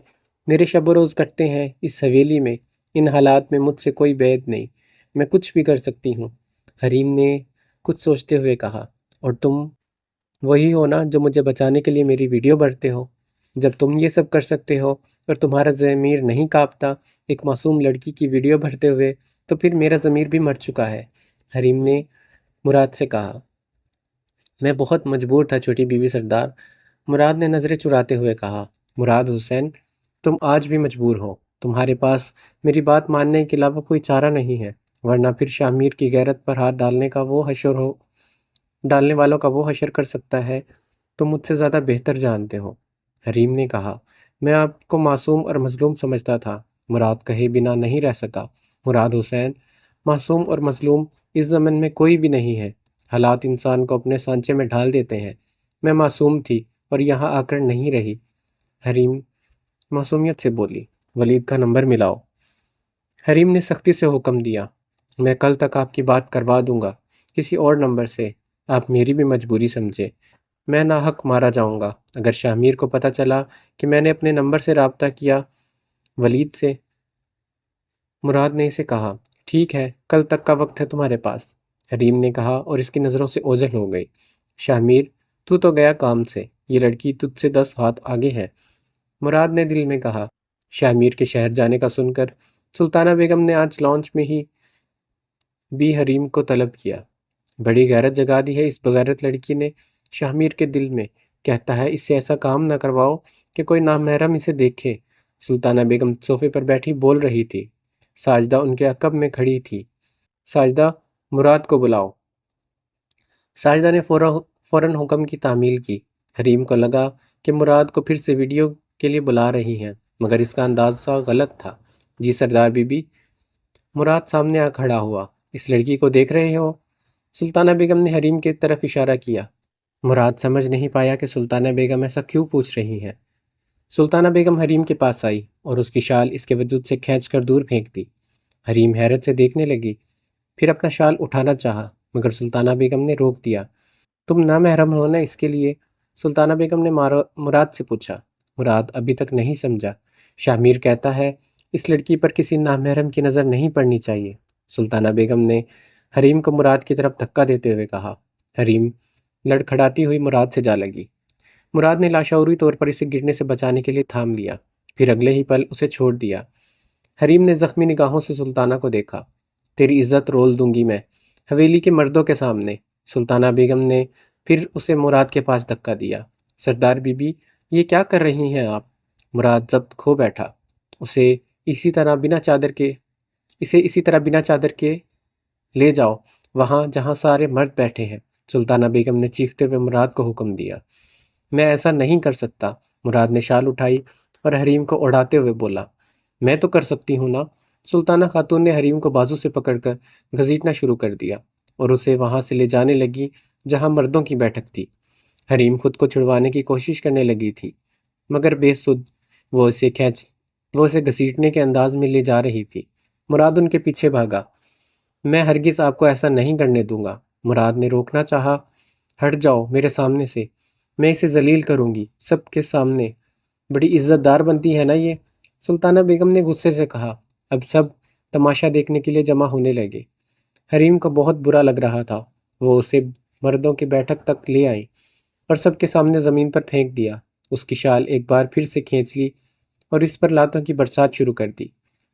A: میرے شب و روز کٹتے ہیں اس حویلی میں، ان حالات میں مجھ سے کوئی بعید نہیں، میں کچھ بھی کر سکتی ہوں، حریم نے کچھ سوچتے ہوئے کہا۔ اور تم وہی ہو نا جو مجھے بچانے کے لیے میری ویڈیو بھرتے ہو؟ جب تم یہ سب کر سکتے ہو اور تمہارا ضمیر نہیں کانپتا ایک معصوم لڑکی کی ویڈیو بھرتے ہوئے، تو پھر میرا ضمیر بھی مر چکا ہے، حریم نے مراد سے کہا۔ میں بہت مجبور تھا چھوٹی بیوی سردار، مراد نے نظریں چراتے ہوئے کہا۔ مراد حسین، تم آج بھی مجبور ہو، تمہارے پاس میری بات ماننے کے علاوہ کوئی چارہ نہیں ہے، ورنہ پھر شاہ میر کی غیرت پر ہاتھ ڈالنے والوں کا وہ حشر کر سکتا ہے تم مجھ سے زیادہ بہتر جانتے ہو، حریم نے کہا۔ میں آپ کو معصوم اور مظلوم سمجھتا تھا، مراد کہے بنا نہیں رہ سکا۔ مراد حسین، معصوم اور مظلوم اس زمن میں کوئی بھی نہیں ہے، حالات انسان کو اپنے سانچے میں ڈھال دیتے ہیں۔ میں معصوم تھی اور یہاں آ کر نہیں رہی، حریم معصومیت سے بولی۔ ولید کا نمبر ملاؤ، حریم نے سختی سے حکم دیا۔ میں کل تک آپ کی بات کروا دوں گا کسی اور نمبر سے، آپ میری بھی مجبوری سمجھے، میں ناحق مارا جاؤں گا اگر شاہ میر کو پتہ چلا کہ میں نے اپنے نمبر سے رابطہ کیا ولید سے، مراد نے اسے کہا۔ ٹھیک ہے، کل تک کا وقت ہے تمہارے پاس، حریم نے کہا اور اس کی نظروں سے اوجھل ہو گئی۔ شاہ میر، تو گیا کام سے، یہ لڑکی تجھ سے 10 ہاتھ آگے ہے، مراد نے دل میں کہا۔ شاہ میر کے شہر جانے کا سن کر سلطانہ بیگم نے آج لانچ میں ہی بھی حریم کو طلب کیا۔ بڑی غیرت جگا دی ہے اس بغیرت لڑکی نے شاہ کے دل میں۔ کہتا ہے اس سے ایسا کام نہ کرواؤ کہ کوئی نامحرم اسے دیکھے۔ سلطانہ بیگم صوفے پر بیٹھی بول رہی تھی۔ ساجدہ ان کے عقب میں کھڑی تھی۔ ساجدہ، مراد کو بلاؤ۔ ساجدہ نے فوراً حکم کی تعمیل کی۔ حریم کو لگا کہ مراد کو پھر سے ویڈیو کے لیے بلا رہی ہیں، مگر اس کا اندازہ غلط تھا۔ جی سردار بی بی۔ مراد سامنے آ کھڑا ہوا۔ اس لڑکی کو دیکھ رہے ہو؟ سلطانہ بیگم نے حریم کی طرف اشارہ کیا۔ مراد سمجھ نہیں پایا کہ سلطانہ بیگم ایسا کیوں پوچھ رہی ہیں۔ سلطانہ بیگم حریم کے پاس آئی اور اس کی شال اس کے وجود سے کھینچ کر دور پھینک دی۔ حریم حیرت سے دیکھنے لگی، پھر اپنا شال اٹھانا چاہا، مگر سلطانہ بیگم نے روک دیا۔ تم نامحرم ہو نا، اس کے لیے؟ سلطانہ بیگم نے مراد سے پوچھا۔ مراد ابھی تک نہیں سمجھا۔ شاہ میر کہتا ہے اس لڑکی پر کسی نامحرم کی نظر نہیں پڑنی چاہیے۔ سلطانہ بیگم نے حریم کو مراد کی طرف دھکا دیتے ہوئے کہا۔ حریم لڑکھڑاتی ہوئی مراد سے جا لگی۔ مراد نے لاشعوری طور پر اسے گرنے سے بچانے کے لیے تھام لیا، پھر اگلے ہی پل اسے چھوڑ دیا۔ حریم نے زخمی نگاہوں سے سلطانہ کو دیکھا۔ تیری عزت رول دوں گی میں حویلی کے مردوں کے سامنے۔ سلطانہ بیگم نے پھر اسے مراد کے پاس دھکا دیا۔ سردار بی بی، یہ کیا کر رہی ہیں آپ؟ مراد ضبط کھو بیٹھا۔ اسے اسی طرح بنا چادر کے لے جاؤ، وہاں جہاں سارے مرد بیٹھے ہیں۔ سلطانہ بیگم نے چیختے ہوئے مراد کو حکم دیا۔ میں ایسا نہیں کر سکتا۔ مراد نے شال اٹھائی اور حریم کو اڑاتے ہوئے بولا۔ میں تو کر سکتی ہوں نا۔ سلطانہ خاتون نے حریم کو بازو سے پکڑ کر گھسیٹنا شروع کر دیا اور اسے وہاں سے لے جانے لگی جہاں مردوں کی بیٹھک تھی۔ حریم خود کو چھڑوانے کی کوشش کرنے لگی تھی، مگر بے سود۔ وہ اسے گھسیٹنے کے انداز میں لے جا رہی تھی۔ مراد ان کے پیچھے بھاگا۔ میں ہرگز آپ کو ایسا نہیں کرنے دوں گا۔ مراد نے روکنا چاہا۔ ہٹ جاؤ میرے سامنے سے، میں اسے ذلیل کروں گی سب کے سامنے۔ بڑی عزت دار بنتی ہے نا یہ، سلطانہ بیگم نے غصے سے کہا۔ اب سب تماشا دیکھنے کے لیے جمع ہونے لگے۔ حریم کو بہت برا لگ رہا تھا۔ وہ اسے مردوں کی بیٹھک تک لے آئی اور سب کے سامنے زمین پر پھینک دیا۔ اس کی شال ایک بار پھر سے کھینچ لی اور اس پر لاتوں کی برسات شروع کر دی۔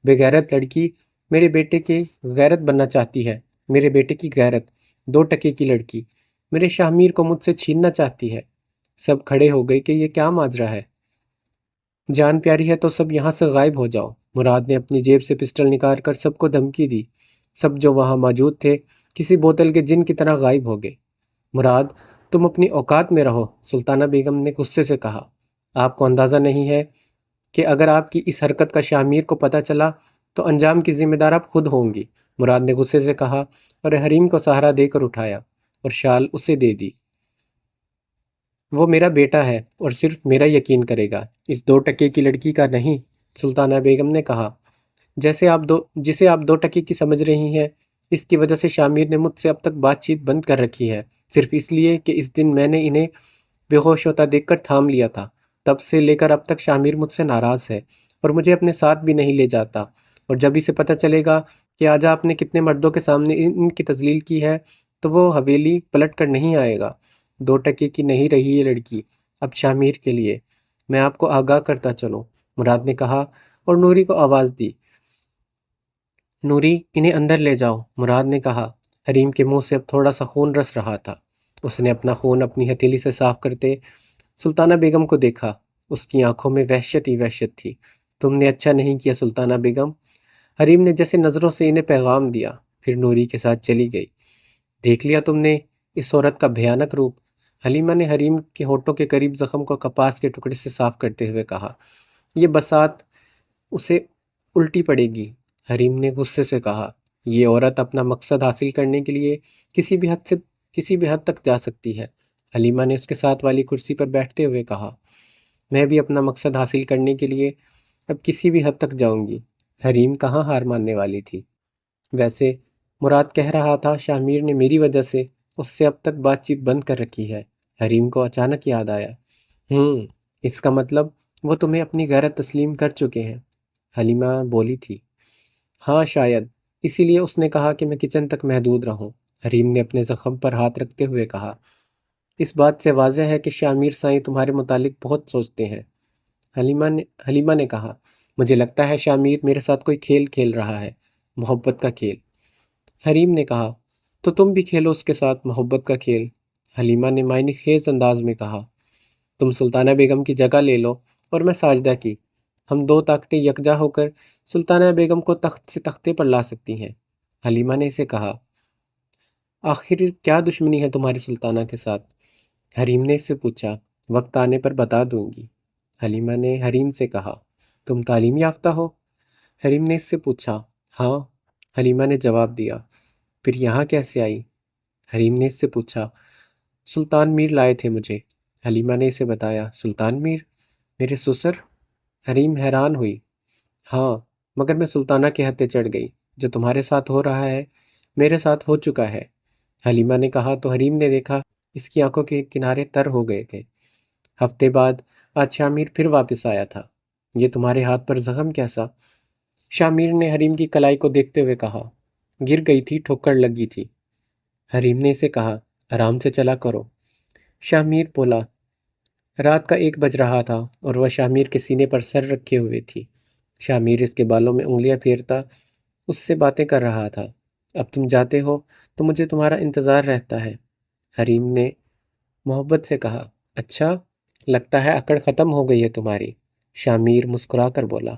A: بے غیرت لڑکی، میرے بیٹے کی غیرت بننا چاہتی ہے۔ میرے بیٹے کی غیرت، 2 ٹکے کی لڑکی، میرے شاہ میر کو مجھ سے چھیننا چاہتی ہے۔ سب کھڑے ہو گئے کہ یہ کیا ماجرا ہے؟ جان پیاری ہے تو سب یہاں سے غائب ہو جاؤ۔ مراد نے اپنی جیب سے پسٹل نکال کر سب کو دھمکی دی۔ سب جو وہاں موجود تھے کسی بوتل کے جن کی طرح غائب ہو گئے۔ مراد، تم اپنی اوقات میں رہو، سلطانہ بیگم نے غصے سے کہا۔ آپ کو اندازہ نہیں ہے کہ اگر آپ کی اس حرکت کا شاہ میر کو پتہ چلا تو انجام کی ذمہ دار آپ خود ہوں گی، مراد نے غصے سے کہا اور حریم کو سہارا دے کر اٹھایا اور شال اسے دے دی۔ وہ میرا بیٹا ہے اور صرف میرا یقین کرے گا، اس 2 ٹکے کی لڑکی کا نہیں، سلطانہ بیگم نے کہا۔ جسے آپ 2 ٹکے کی سمجھ رہی ہیں، اس کی وجہ سے شاہ میر نے مجھ سے اب تک بات چیت بند کر رکھی ہے، صرف اس لیے کہ اس دن میں نے انہیں بے ہوش ہوتا دیکھ کر تھام لیا تھا۔ تب سے لے کر اب تک شاہ میر مجھ سے ناراض ہے اور مجھے اپنے ساتھ بھی نہیں لے جاتا، اور جب اسے پتہ چلے گا کہ آج آپ نے کتنے مردوں کے سامنے ان کی تذلیل کی ہے تو وہ حویلی پلٹ کر نہیں آئے گا۔ 2 ٹکے کی نہیں رہی یہ لڑکی اب شاہ میر کے لیے، میں آپ کو آگاہ کرتا چلوں، مراد نے کہا اور نوری کو آواز دی۔ نوری، انہیں اندر لے جاؤ، مراد نے کہا۔ حریم کے منہ سے اب تھوڑا سا خون رس رہا تھا۔ اس نے اپنا خون اپنی ہتھیلی سے صاف کرتے سلطانہ بیگم کو دیکھا۔ اس کی آنکھوں میں وحشت ہی وحشت تھی۔ تم نے اچھا نہیں کیا سلطانہ بیگم، حریم نے جیسے نظروں سے انہیں پیغام دیا، پھر نوری کے ساتھ چلی گئی۔ دیکھ لیا تم نے اس عورت کا بھیانک روپ، حلیمہ نے حریم کے ہونٹوں کے قریب زخم کو کپاس کے ٹکڑے سے صاف کرتے ہوئے کہا۔ یہ بساط اسے الٹی پڑے گی، حریم نے غصے سے کہا۔ یہ عورت اپنا مقصد حاصل کرنے کے لیے کسی بھی حد تک جا سکتی ہے، حلیمہ نے اس کے ساتھ والی کرسی پر بیٹھتے ہوئے کہا۔ میں بھی اپنا مقصد حاصل کرنے کے لیے اب کسی بھی حد تک جاؤں گی۔ حریم کہاں ہار ماننے والی تھی۔ ویسے مراد کہہ رہا تھا شاہ میر نے میری وجہ سے اس سے اب تک بات چیت بند کر رکھی ہے۔ حریم کو اچانک یاد آیا۔ اس کا مطلب وہ تمہیں اپنی غیرت تسلیم کر چکے ہیں، حلیمہ بولی تھی۔ ہاں شاید، اسی لیے اس نے کہا کہ میں کچن تک محدود رہوں، حریم نے اپنے زخم پر ہاتھ رکھتے ہوئے کہا۔ اس بات سے واضح ہے کہ شاہ میر سائیں تمہارے متعلق بہت سوچتے ہیں، حلیمہ نے کہا۔ مجھے لگتا ہے شاہ میر میرے ساتھ کوئی کھیل کھیل رہا ہے، محبت کا کھیل، حریم نے کہا۔ تو تم بھی کھیلو اس کے ساتھ محبت کا کھیل، حلیمہ نے معنی خیز انداز میں کہا۔ تم سلطانہ بیگم کی جگہ لے لو اور میں ساجدہ کی، ہم دو طاقتیں یکجا ہو کر سلطانہ بیگم کو تخت سے تختے پر لا سکتی ہیں، حلیمہ نے اسے کہا۔ آخر کیا دشمنی ہے تمہاری سلطانہ کے ساتھ؟ حریم نے اس سے پوچھا۔ وقت آنے پر بتا دوں گی، حلیمہ نے حریم سے کہا۔ تم تعلیم یافتہ ہو؟ حریم نے اس سے پوچھا۔ ہاں، حلیمہ نے جواب دیا۔ پھر یہاں کیسے آئی؟ حریم نے اس سے پوچھا۔ سلطان میر لائے تھے مجھے، حلیمہ نے اسے بتایا۔ سلطان میر؟ میرے سسر؟ حریم حیران ہوئی۔ ہاں، مگر میں سلطانہ کے ہتھے چڑھ گئی، جو تمہارے ساتھ ہو رہا ہے میرے ساتھ ہو چکا ہے، حلیمہ نے کہا تو حریم نے دیکھا اس کی آنکھوں کے کنارے تر ہو گئے تھے۔ ہفتے بعد آج شامیر پھر واپس آیا تھا۔ یہ تمہارے ہاتھ پر زخم کیسا؟ شامیر نے حریم کی کلائی کو دیکھتے ہوئے کہا۔ گر گئی تھی، ٹھوکر لگی تھی، حریم نے اسے کہا۔ آرام سے چلا کرو، شامیر بولا۔ رات کا 1 بج رہا تھا اور وہ شامیر کے سینے پر سر رکھے ہوئے تھی۔ شامیر اس کے بالوں میں انگلیاں پھیرتا اس سے باتیں کر رہا تھا۔ اب تم جاتے ہو تو مجھے تمہارا انتظار رہتا ہے، حریم نے محبت سے کہا۔ اچھا، لگتا ہے اکڑ ختم ہو گئی ہے تمہاری، شامیر مسکرا کر بولا۔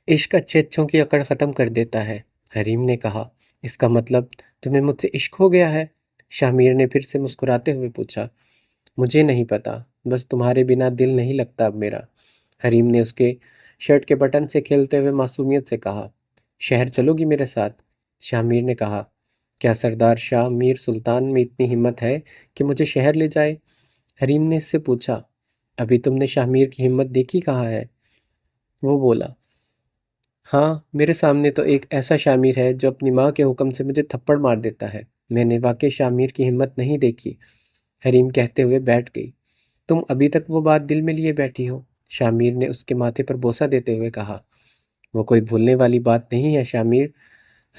A: عشق اچھے اچھوں کی اکڑ ختم کر دیتا ہے، حریم نے کہا۔ اس کا مطلب تمہیں مجھ سے عشق ہو گیا ہے؟ شامیر نے پھر سے مسکراتے ہوئے پوچھا۔ مجھے نہیں پتا، بس تمہارے بنا دل نہیں لگتا اب میرا، حریم نے اس کے شرٹ کے بٹن سے کھیلتے ہوئے معصومیت سے کہا۔ شہر چلو گی میرے ساتھ؟ شامیر نے کہا۔ کیا سردار شاہ میر سلطان میں اتنی ہمت ہے کہ مجھے شہر لے جائے؟ حریم نے اس سے پوچھا۔ ابھی تم نے شاہ میر کی ہمت دیکھی کہاں ہے؟ وہ بولا۔ ہاں، میرے سامنے تو ایک ایسا شاہ میر ہے جو اپنی ماں کے حکم سے مجھے تھپڑ مار دیتا ہے، میں نے واقعی شاہ میر کی ہمت نہیں دیکھی، حریم کہتے ہوئے بیٹھ گئی۔ تم ابھی تک وہ بات دل میں لیے بیٹھی ہو، شامیر نے اس کے ماتھے پر بوسہ دیتے ہوئے کہا۔ وہ کوئی بھولنے والی بات نہیں ہے شامیر،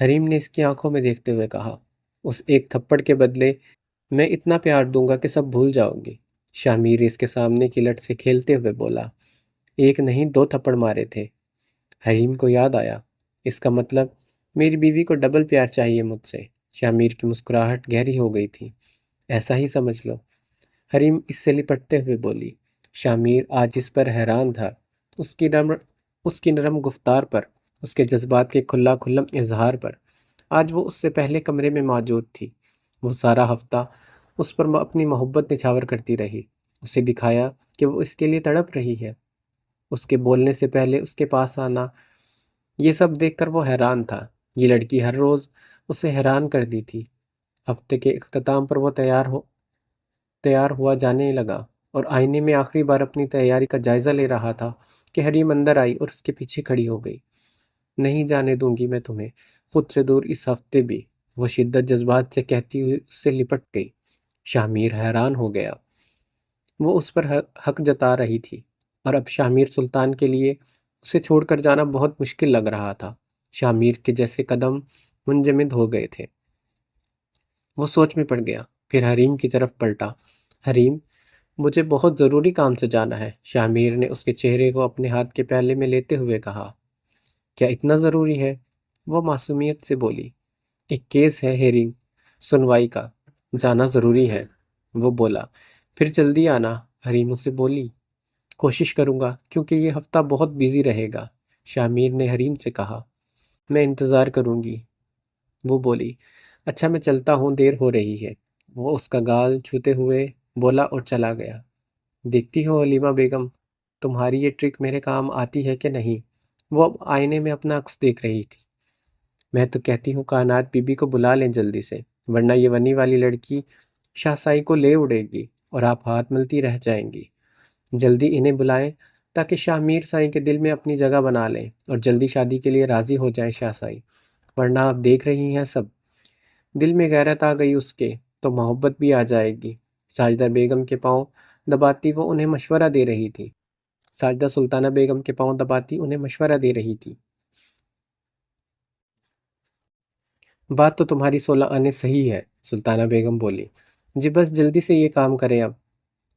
A: حریم نے اس کی آنکھوں میں دیکھتے ہوئے کہا۔ اس ایک تھپڑ کے بدلے میں اتنا پیار دوں گا کہ سب بھول جاؤ گے، شامیر اس کے سامنے کی لٹ سے کھیلتے ہوئے بولا۔ ایک نہیں 2 تھپڑ مارے تھے، حریم کو یاد آیا۔ اس کا مطلب میری بیوی کو ڈبل پیار چاہیے مجھ سے، شامیر کی مسکراہٹ گہری ہو گئی تھی۔ ایسا ہی سمجھ لو، حریم اس سے لپٹتے ہوئے بولی۔ شامیر آج اس پر حیران تھا، اس کی نرم گفتار پر، اس کے جذبات کے کھلا کھلم اظہار پر۔ آج وہ اس سے پہلے کمرے میں موجود تھی، وہ سارا ہفتہ اس پر اپنی محبت نچھاور کرتی رہی، اسے دکھایا کہ وہ اس کے لیے تڑپ رہی ہے، اس کے بولنے سے پہلے اس کے پاس آنا۔ یہ سب دیکھ کر وہ حیران تھا، یہ لڑکی ہر روز اسے حیران کر دی تھی۔ ہفتے کے اختتام پر وہ تیار ہوا جانے لگا اور آئینے میں آخری بار اپنی تیاری کا جائزہ لے رہا تھا کہ حریم اندر آئی اور اس کے پیچھے کھڑی ہو گئی۔ نہیں جانے دوں گی میں تمہیں خود سے دور اس ہفتے بھی، وہ شدت جذبات سے کہتی ہوئی اس سے لپٹ گئی۔ شامیر حیران ہو گیا، وہ اس پر حق جتا رہی تھی اور اب شامیر سلطان کے لیے اسے چھوڑ کر جانا بہت مشکل لگ رہا تھا۔ شامیر کے جیسے قدم منجمد ہو گئے تھے، وہ سوچ میں پڑ گیا، پھر حریم کی طرف پلٹا۔ حریم، مجھے بہت ضروری کام سے جانا ہے، شامیر نے اس کے چہرے کو اپنے ہاتھ کے پیالے میں لیتے ہوئے کہا۔ کیا اتنا ضروری ہے؟ وہ معصومیت سے بولی۔ ایک کیس ہے ہیرنگ، سنوائی کا، جانا ضروری ہے، وہ بولا۔ پھر جلدی آنا، حریم اسے بولی۔ کوشش کروں گا کیونکہ یہ ہفتہ بہت بیزی رہے گا، شامیر نے حریم سے کہا۔ میں انتظار کروں گی، وہ بولی۔ اچھا میں چلتا ہوں، دیر ہو رہی ہے، وہ اس کا گال چھوتے ہوئے بولا اور چلا گیا۔ دیکھتی ہو حلیمہ بیگم، تمہاری یہ ٹرک میرے کام آتی ہے کہ نہیں؟ وہ اب آئینے میں اپنا عکس دیکھ رہی تھی۔ میں تو کہتی ہوں کائنات بی بی کو بلا لیں جلدی سے، ورنہ یہ ونی والی لڑکی شاہ سائی کو لے اڑے گی اور آپ ہاتھ ملتی رہ جائیں گی۔ جلدی انہیں بلائیں تاکہ شاہ میر سائی کے دل میں اپنی جگہ بنا لیں اور جلدی شادی کے لیے راضی ہو جائیں شاہ سائی، ورنہ آپ دیکھ رہی ہیں سب، دل میں غیرت آ گئی اس کے تو محبت بھی آ جائے گی۔ ساجدہ بیگم کے پاؤں دباتی وہ انہیں مشورہ دے رہی تھی، ساجدہ سلطانہ بیگم کے پاؤں دباتی انہیں مشورہ دے رہی تھی۔ بات تو تمہاری 16 آنے صحیح ہے، سلطانہ بیگم بولی۔ جی بس جلدی سے یہ کام کریں اب،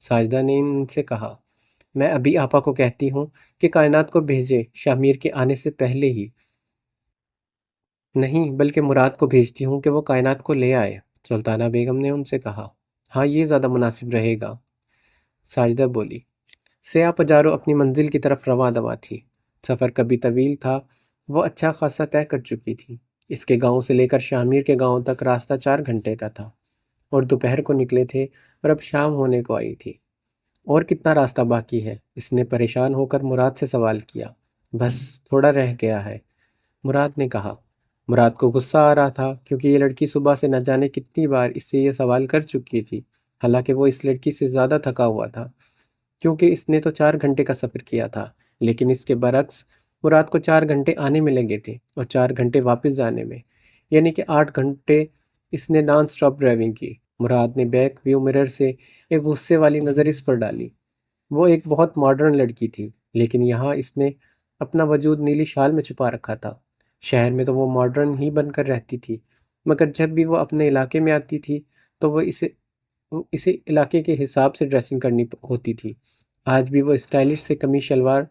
A: ساجدہ نے ان سے کہا۔ میں ابھی آپا کو کہتی ہوں کہ کائنات کو بھیجے شاہ میر کے آنے سے پہلے ہی۔ نہیں بلکہ مراد کو بھیجتی ہوں کہ وہ کائنات کو لے آئے، سلطانہ بیگم نے ان سے کہا۔ ہاں یہ زیادہ مناسب رہے گا، ساجدہ بولی۔ سیاہ پجارو اپنی منزل کی طرف رواں دواں تھی۔ سفر کبھی طویل تھا، وہ اچھا خاصا طے کر چکی تھی۔ اس کے گاؤں سے لے کر شامیر کے گاؤں تک راستہ 4 گھنٹے کا تھا، اور دوپہر کو نکلے تھے اور اب شام ہونے کو آئی تھی۔ اور کتنا راستہ باقی ہے؟ اس نے پریشان ہو کر مراد سے سوال کیا۔ بس تھوڑا رہ گیا ہے، مراد نے کہا۔ مراد کو غصہ آ رہا تھا کیونکہ یہ لڑکی صبح سے نہ جانے کتنی بار اس سے یہ سوال کر چکی تھی، حالانکہ وہ اس لڑکی سے زیادہ تھکا ہوا تھا کیونکہ اس نے تو 4 گھنٹے کا سفر کیا تھا، لیکن اس کے برعکس مراد کو 4 گھنٹے آنے میں لگے تھے اور 4 گھنٹے واپس جانے میں، یعنی کہ 8 گھنٹے اس نے نان سٹاپ ڈرائیونگ کی۔ مراد نے بیک ویو مرر سے ایک غصے والی نظر اس پر ڈالی۔ وہ ایک بہت ماڈرن لڑکی تھی، لیکن یہاں اس نے اپنا وجود نیلی شال میں چھپا رکھا تھا۔ شہر میں تو وہ ماڈرن ہی بن کر رہتی تھی، مگر جب بھی وہ اپنے علاقے میں آتی تھی تو وہ اسے علاقے کے حساب سے ڈریسنگ کرنی ہوتی تھی۔ آج بھی وہ اسٹائلش سے قمیص شلوار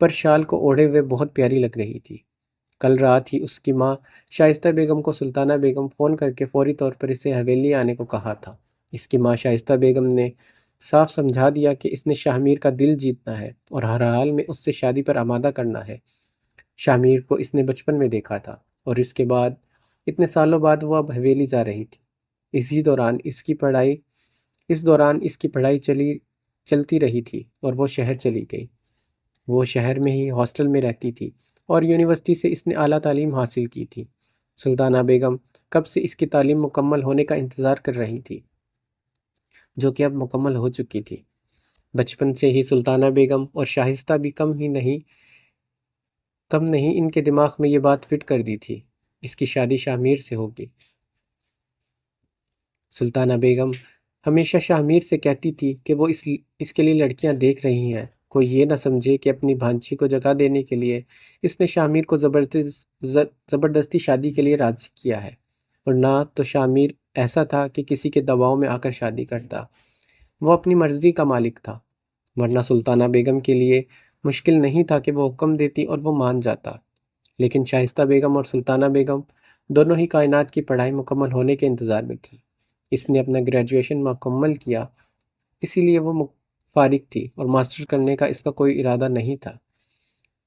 A: پر شال کو اوڑھے ہوئے بہت پیاری لگ رہی تھی۔ کل رات ہی اس کی ماں شائستہ بیگم کو سلطانہ بیگم فون کر کے فوری طور پر اسے حویلی آنے کو کہا تھا۔ اس کی ماں شائستہ بیگم نے صاف سمجھا دیا کہ اس نے شاہ میر کا دل جیتنا ہے اور ہر حال میں اس سے شادی پر آمادہ کرنا ہے۔ شاہ میر کو اس نے بچپن میں دیکھا تھا اور اس کے بعد اتنے سالوں بعد وہ اب حویلی جا رہی تھی۔ اس دوران اس کی پڑھائی چلتی رہی تھی اور وہ شہر چلی گئی۔ وہ شہر میں ہی ہاسٹل میں رہتی تھی اور یونیورسٹی سے اس نے اعلیٰ تعلیم حاصل کی تھی۔ سلطانہ بیگم کب سے اس کی تعلیم مکمل ہونے کا انتظار کر رہی تھی، جو کہ اب مکمل ہو چکی تھی۔ بچپن سے ہی سلطانہ بیگم اور شائستہ بھی کم نہیں ان کے دماغ میں یہ بات فٹ کر دی تھی، اس کی شادی شاہ میر سے ہوگی۔ سلطانہ بیگم ہمیشہ شاہ میر سے کہتی تھی کہ وہ اس کے لیے لڑکیاں دیکھ رہی ہیں، کوئی یہ نہ سمجھے کہ اپنی بھانجی کو جگہ دینے کے لیے اس نے شاہ میر کو زبردستی شادی کے لیے راضی کیا ہے، اور نہ تو شاہ میر ایسا تھا کہ کسی کے دباؤ میں آ کر شادی کرتا، وہ اپنی مرضی کا مالک تھا۔ ورنہ سلطانہ بیگم کے لیے مشکل نہیں تھا کہ وہ حکم دیتی اور وہ مان جاتا، لیکن شائستہ بیگم اور سلطانہ بیگم دونوں ہی کائنات کی پڑھائی مکمل ہونے کے انتظار میں تھی۔ اس نے اپنا گریجویشن مکمل کیا، اسی لیے وہ فارغ تھی اور ماسٹر کرنے کا اس کا کوئی ارادہ نہیں تھا۔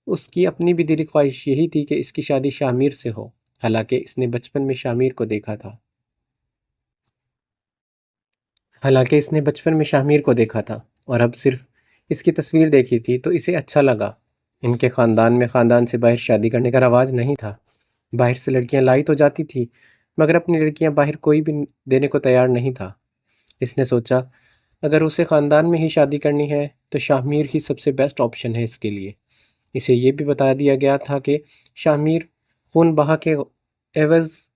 A: اس کی اپنی بھی دلی خواہش یہی تھی کہ اس کی شادی شاہ میر سے ہو، حالانکہ اس نے بچپن میں شاہ میر کو دیکھا تھا اور اب صرف اس کی تصویر دیکھی تھی تو اسے اچھا لگا۔ ان کے خاندان سے باہر شادی کرنے کا رواج نہیں تھا۔ باہر سے لڑکیاں لائی تو جاتی تھی، مگر اپنی لڑکیاں باہر کوئی بھی دینے کو تیار نہیں تھا۔ اس نے سوچا اگر اسے خاندان میں ہی شادی کرنی ہے تو شاہ میر ہی سب سے بیسٹ آپشن ہے اس کے لیے۔ اسے یہ بھی بتا دیا گیا تھا کہ شاہ میر خون بہا کے عوض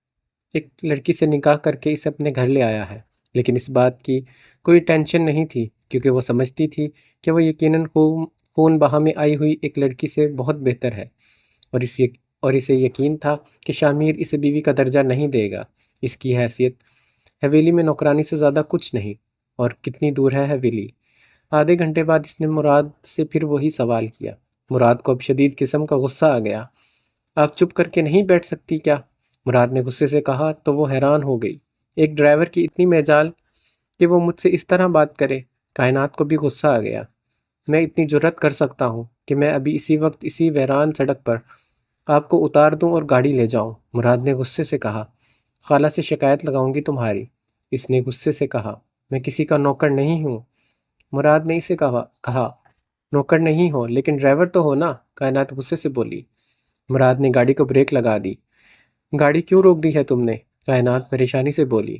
A: ایک لڑکی سے نکاح کر کے اسے اپنے گھر لے آیا ہے، لیکن اس بات کی کوئی ٹینشن نہیں تھی کیونکہ وہ سمجھتی تھی کہ وہ یقیناً خون بہا میں آئی ہوئی ایک لڑکی سے بہت بہتر ہے، اور اسے یقین تھا کہ شاہ میر اسے بیوی کا درجہ نہیں دے گا۔ اس کی حیثیت حویلی میں نوکرانی سے زیادہ کچھ نہیں، اور کتنی دور ہے حویلی؟ آدھے گھنٹے بعد اس نے مراد سے پھر وہی سوال کیا۔ مراد کو اب شدید قسم کا غصہ آ گیا۔ آپ چپ کر کے نہیں بیٹھ سکتی کیا؟ مراد نے غصے سے کہا تو وہ حیران ہو گئی۔ ایک ڈرائیور کی اتنی مجال کہ وہ مجھ سے اس طرح بات کرے۔ کائنات کو بھی غصہ آ گیا۔ میں اتنی جرأت کر سکتا ہوں کہ میں ابھی اسی وقت اسی ویران سڑک پر آپ کو اتار دوں اور گاڑی لے جاؤں، مراد نے غصے سے کہا۔ خالہ سے شکایت لگاؤں گی تمہاری، اس نے غصے سے کہا۔ میں کسی کا نوکر نہیں ہوں، مراد نے اسے کہا۔ نوکر نہیں ہو لیکن ڈرائیور تو ہو نا، کائنات غصے سے بولی۔ مراد نے گاڑی کو بریک لگا دی۔ گاڑی کیوں روک دی ہے تم نے؟ کائنات پریشانی سے بولی۔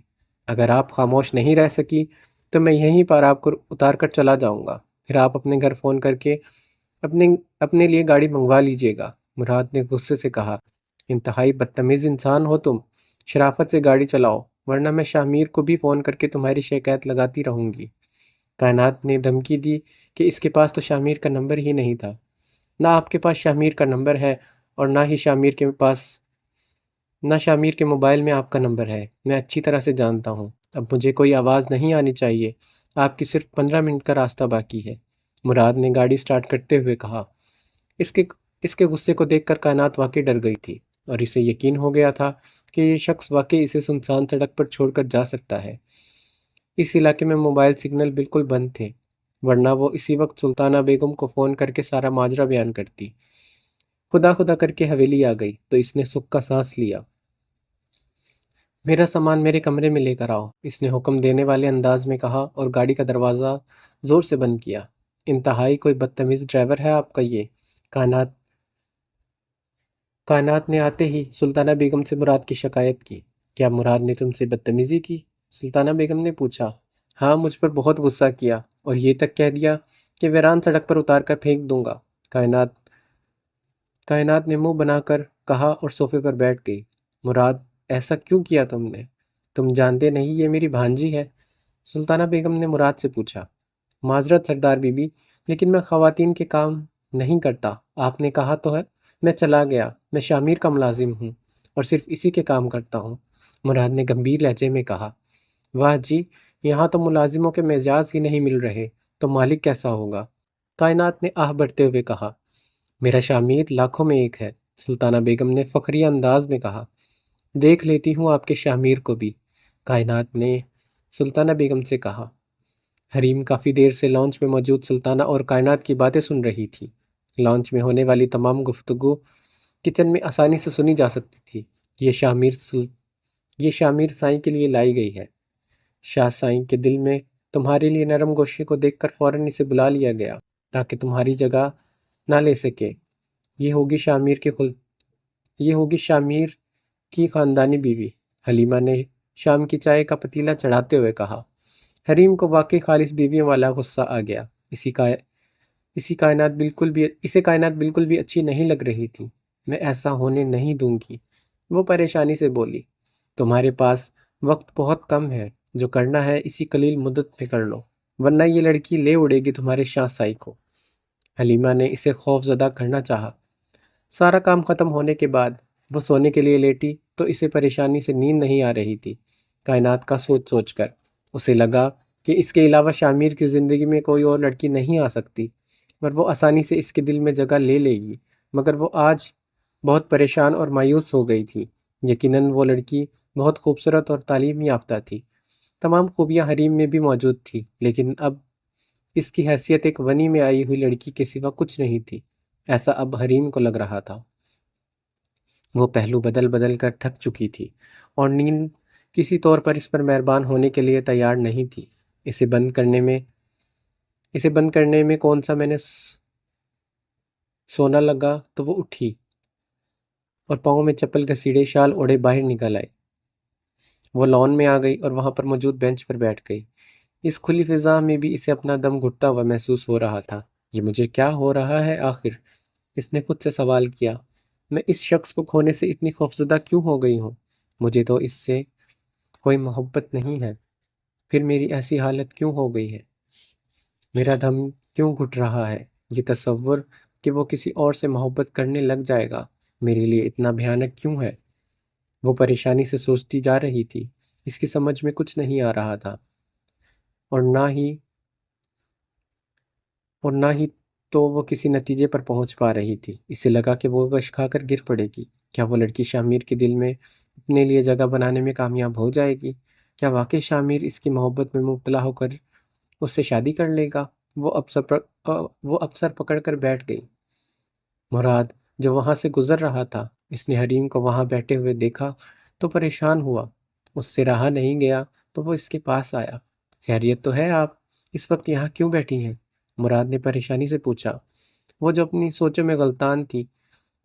A: اگر آپ خاموش نہیں رہ سکی تو میں یہیں پر آپ کو اتار کر چلا جاؤں گا، پھر آپ اپنے گھر فون کر کے اپنے لیے گاڑی منگوا لیجئے گا، مراد نے غصے سے کہا۔ انتہائی بدتمیز انسان ہو تم، شرافت سے گاڑی چلاؤ ورنہ میں شاہ میر کو بھی فون کر کے تمہاری شکایت لگاتی رہوں گی۔ کائنات نے دھمکی دی کہ اس کے پاس تو شاہ میر کا نمبر ہی نہیں تھا۔ نہ آپ کے پاس شاہ میر کا نمبر ہے اور نہ شاہ میر کے موبائل میں آپ کا نمبر ہے، میں اچھی طرح سے جانتا ہوں۔ اب مجھے کوئی آواز نہیں آنی چاہیے، آپ کی صرف 15 منٹ کا راستہ باقی ہے، مراد نے گاڑی سٹارٹ کرتے ہوئے کہا۔ اس کے غصے کو دیکھ کر کائنات واقعی ڈر گئی تھی۔ اور اسے یقین ہو گیا تھا کہ یہ شخص واقعی اسے سنسان سڑک پر چھوڑ کر جا سکتا ہے۔ اس علاقے میں موبائل سگنل بالکل بند تھے، ورنہ وہ اسی وقت سلطانہ بیگم کو فون کر کے سارا ماجرا بیان کرتی۔ خدا خدا کر کے حویلی آ گئی تو اس نے سکھ کا سانس لیا۔ میرا سامان میرے کمرے میں لے کر آؤ، اس نے حکم دینے والے انداز میں کہا اور گاڑی کا دروازہ زور سے بند کیا۔ انتہائی کوئی بدتمیز ڈرائیور ہے آپ کا یہ، کائنات نے آتے ہی سلطانہ بیگم سے مراد کی شکایت کی۔ کیا مراد نے تم سے بدتمیزی کی؟ سلطانہ بیگم نے پوچھا۔ ہاں، مجھ پر بہت غصہ کیا اور یہ تک کہہ دیا کہ ویران سڑک پر اتار کر پھینک دوں گا۔ کائنات نے منہ بنا کر کہا اور صوفے پر بیٹھ گئی۔ مراد، ایسا کیوں کیا تم نے؟ تم جانتے نہیں یہ میری بھانجی ہے؟ سلطانہ بیگم نے مراد سے پوچھا۔ معذرت سردار بی بی، لیکن میں خواتین کے کام نہیں کرتا، آپ نے کہا تو ہے۔ میں چلا گیا، میں شامیر کا ملازم ہوں اور صرف اسی کے کام کرتا ہوں، مراد نے گمبھیر لہجے میں کہا۔ واہ جی، یہاں تو ملازموں کے مزاج ہی نہیں مل رہے، تو مالک کیسا ہوگا؟ کائنات نے آہ بھرتے ہوئے کہا۔ میرا شامیر لاکھوں میں ایک ہے، سلطانہ بیگم نے فخریہ انداز میں کہا۔ دیکھ لیتی ہوں آپ کے شامیر کو بھی، کائنات نے سلطانہ بیگم سے کہا۔ حریم کافی دیر سے لانچ میں موجود سلطانہ اور کائنات کی باتیں سن رہی تھی۔ لانچ میں ہونے والی تمام گفتگو کچن میں آسانی سے سنی جا سکتی تھی۔ یہ شامیر سائیں کے لیے لائی گئی ہے۔ شاہ سائیں کے دل میں تمہارے لیے نرم گوشے کو دیکھ کر فوراً اسے بلا لیا گیا تاکہ تمہاری جگہ نہ لے سکے۔ یہ ہوگی شامیر کی خاندانی بیوی، حلیمہ نے شام کی چائے کا پتیلا چڑھاتے ہوئے کہا۔ حریم کو واقعی خالص بیویوں والا غصہ آ گیا۔ اسے کائنات بالکل بھی اچھی نہیں لگ رہی تھی۔ میں ایسا ہونے نہیں دوں گی، وہ پریشانی سے بولی۔ تمہارے پاس وقت بہت کم ہے، جو کرنا ہے اسی قلیل مدت میں کر لو، ورنہ یہ لڑکی لے اڑے گی تمہارے شاہ سائی کو۔ حلیمہ نے اسے خوف زدہ کرنا چاہا۔ سارا کام ختم ہونے کے بعد وہ سونے کے لیے لیٹی تو اسے پریشانی سے نیند نہیں آ رہی تھی۔ کائنات کا سوچ سوچ کر اسے لگا کہ اس کے علاوہ شامیر کی زندگی میں کوئی اور لڑکی نہیں آ سکتی اور وہ آسانی سے اس کے دل میں جگہ لے لے گی، مگر وہ آج بہت پریشان اور مایوس ہو گئی تھی۔ یقیناً وہ لڑکی بہت خوبصورت اور تعلیم یافتہ تھی، تمام خوبیاں حریم میں بھی موجود تھی، لیکن اب اس کی حیثیت ایک ونی میں آئی ہوئی لڑکی کے سوا کچھ نہیں تھی، ایسا اب حریم کو لگ رہا تھا۔ وہ پہلو بدل بدل کر تھک چکی تھی اور نیند کسی طور پر اس پر مہربان ہونے کے لیے تیار نہیں تھی۔ اسے بند کرنے میں کون سا میں نے سونا لگا تو وہ اٹھی اور پاؤں میں چپل گھسیڑے شال اوڑھے باہر نکل آئی۔ وہ لان میں آ گئی اور وہاں پر موجود بینچ پر بیٹھ گئی۔ اس کھلی فضا میں بھی اسے اپنا دم گھٹتا ہوا محسوس ہو رہا تھا۔ یہ مجھے کیا ہو رہا ہے آخر؟ اس نے خود سے سوال کیا۔ میں اس شخص کو کھونے سے اتنی خوفزدہ کیوں ہو گئی ہوں؟ مجھے تو اس سے کوئی محبت نہیں ہے، پھر میری ایسی حالت کیوں ہو گئی ہے؟ میرا دم کیوں گھٹ رہا ہے؟ یہ تصور کہ وہ کسی اور سے محبت کرنے لگ جائے گا میرے لیے اتنا بھیانک کیوں ہے؟ وہ پریشانی سے سوچتی جا رہی تھی۔ اس کی سمجھ میں کچھ نہیں آ رہا تھا اور نہ ہی تو وہ کسی نتیجے پر پہنچ پا رہی تھی۔ اسے لگا کہ وہ وش کھا کر گر پڑے گی۔ کیا وہ لڑکی شامیر کے دل میں اپنے لیے جگہ بنانے میں کامیاب ہو جائے گی؟ کیا واقعی شامیر اس کی محبت میں مبتلا ہو کر اس سے شادی کر لے گا؟ وہ افسر پکڑ کر بیٹھ گئی۔ مراد جو وہاں سے گزر رہا تھا، اس نے حریم کو وہاں بیٹھے ہوئے دیکھا تو پریشان ہوا۔ اس سے رہا نہیں گیا تو وہ اس کے پاس آیا۔ خیریت تو ہے؟ آپ اس وقت یہاں کیوں بیٹھی ہیں؟ مراد نے پریشانی سے پوچھا۔ وہ جو اپنی سوچوں میں غلطان تھی،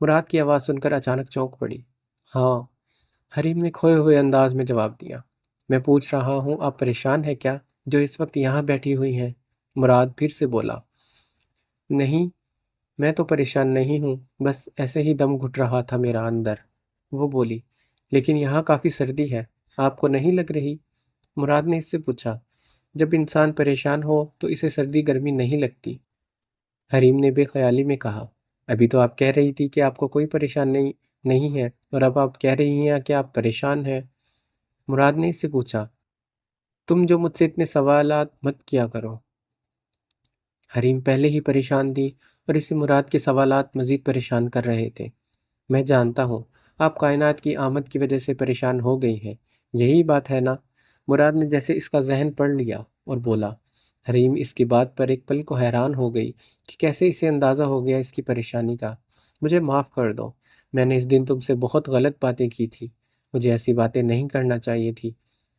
A: مراد کی آواز سن کر اچانک چونک پڑی۔ ہاں، حریم نے کھوئے ہوئے انداز میں جواب دیا۔ میں پوچھ رہا ہوں آپ پریشان ہیں کیا جو اس وقت یہاں بیٹھی ہوئی ہیں؟ مراد پھر سے بولا۔ نہیں، میں تو پریشان نہیں ہوں، بس ایسے ہی دم گھٹ رہا تھا میرا اندر، وہ بولی۔ لیکن یہاں کافی سردی ہے، آپ کو نہیں لگ رہی؟ مراد نے اس سے پوچھا۔ جب انسان پریشان ہو تو اسے سردی گرمی نہیں لگتی، حریم نے بے خیالی میں کہا۔ ابھی تو آپ کہہ رہی تھی کہ آپ کو کوئی پریشانی نہیں ہے اور اب آپ کہہ رہی ہیں کہ آپ پریشان ہیں، مراد نے اس سے پوچھا۔ تم جو مجھ سے اتنے سوالات مت کیا کرو۔ حریم پہلے ہی پریشان تھی اور اسے مراد کے سوالات مزید پریشان کر رہے تھے۔ میں جانتا ہوں، آپ کائنات کی آمد کی وجہ سے پریشان ہو گئی ہیں، یہی بات ہے نا؟ مراد نے جیسے اس کا ذہن پڑھ لیا اور بولا۔ حریم اس کی بات پر ایک پل کو حیران ہو گئی کہ کیسے اسے اندازہ ہو گیا اس کی پریشانی کا۔ مجھے معاف کر دو، میں نے اس دن تم سے بہت غلط باتیں کی تھی، مجھے ایسی باتیں نہیں کرنا چاہیے تھی،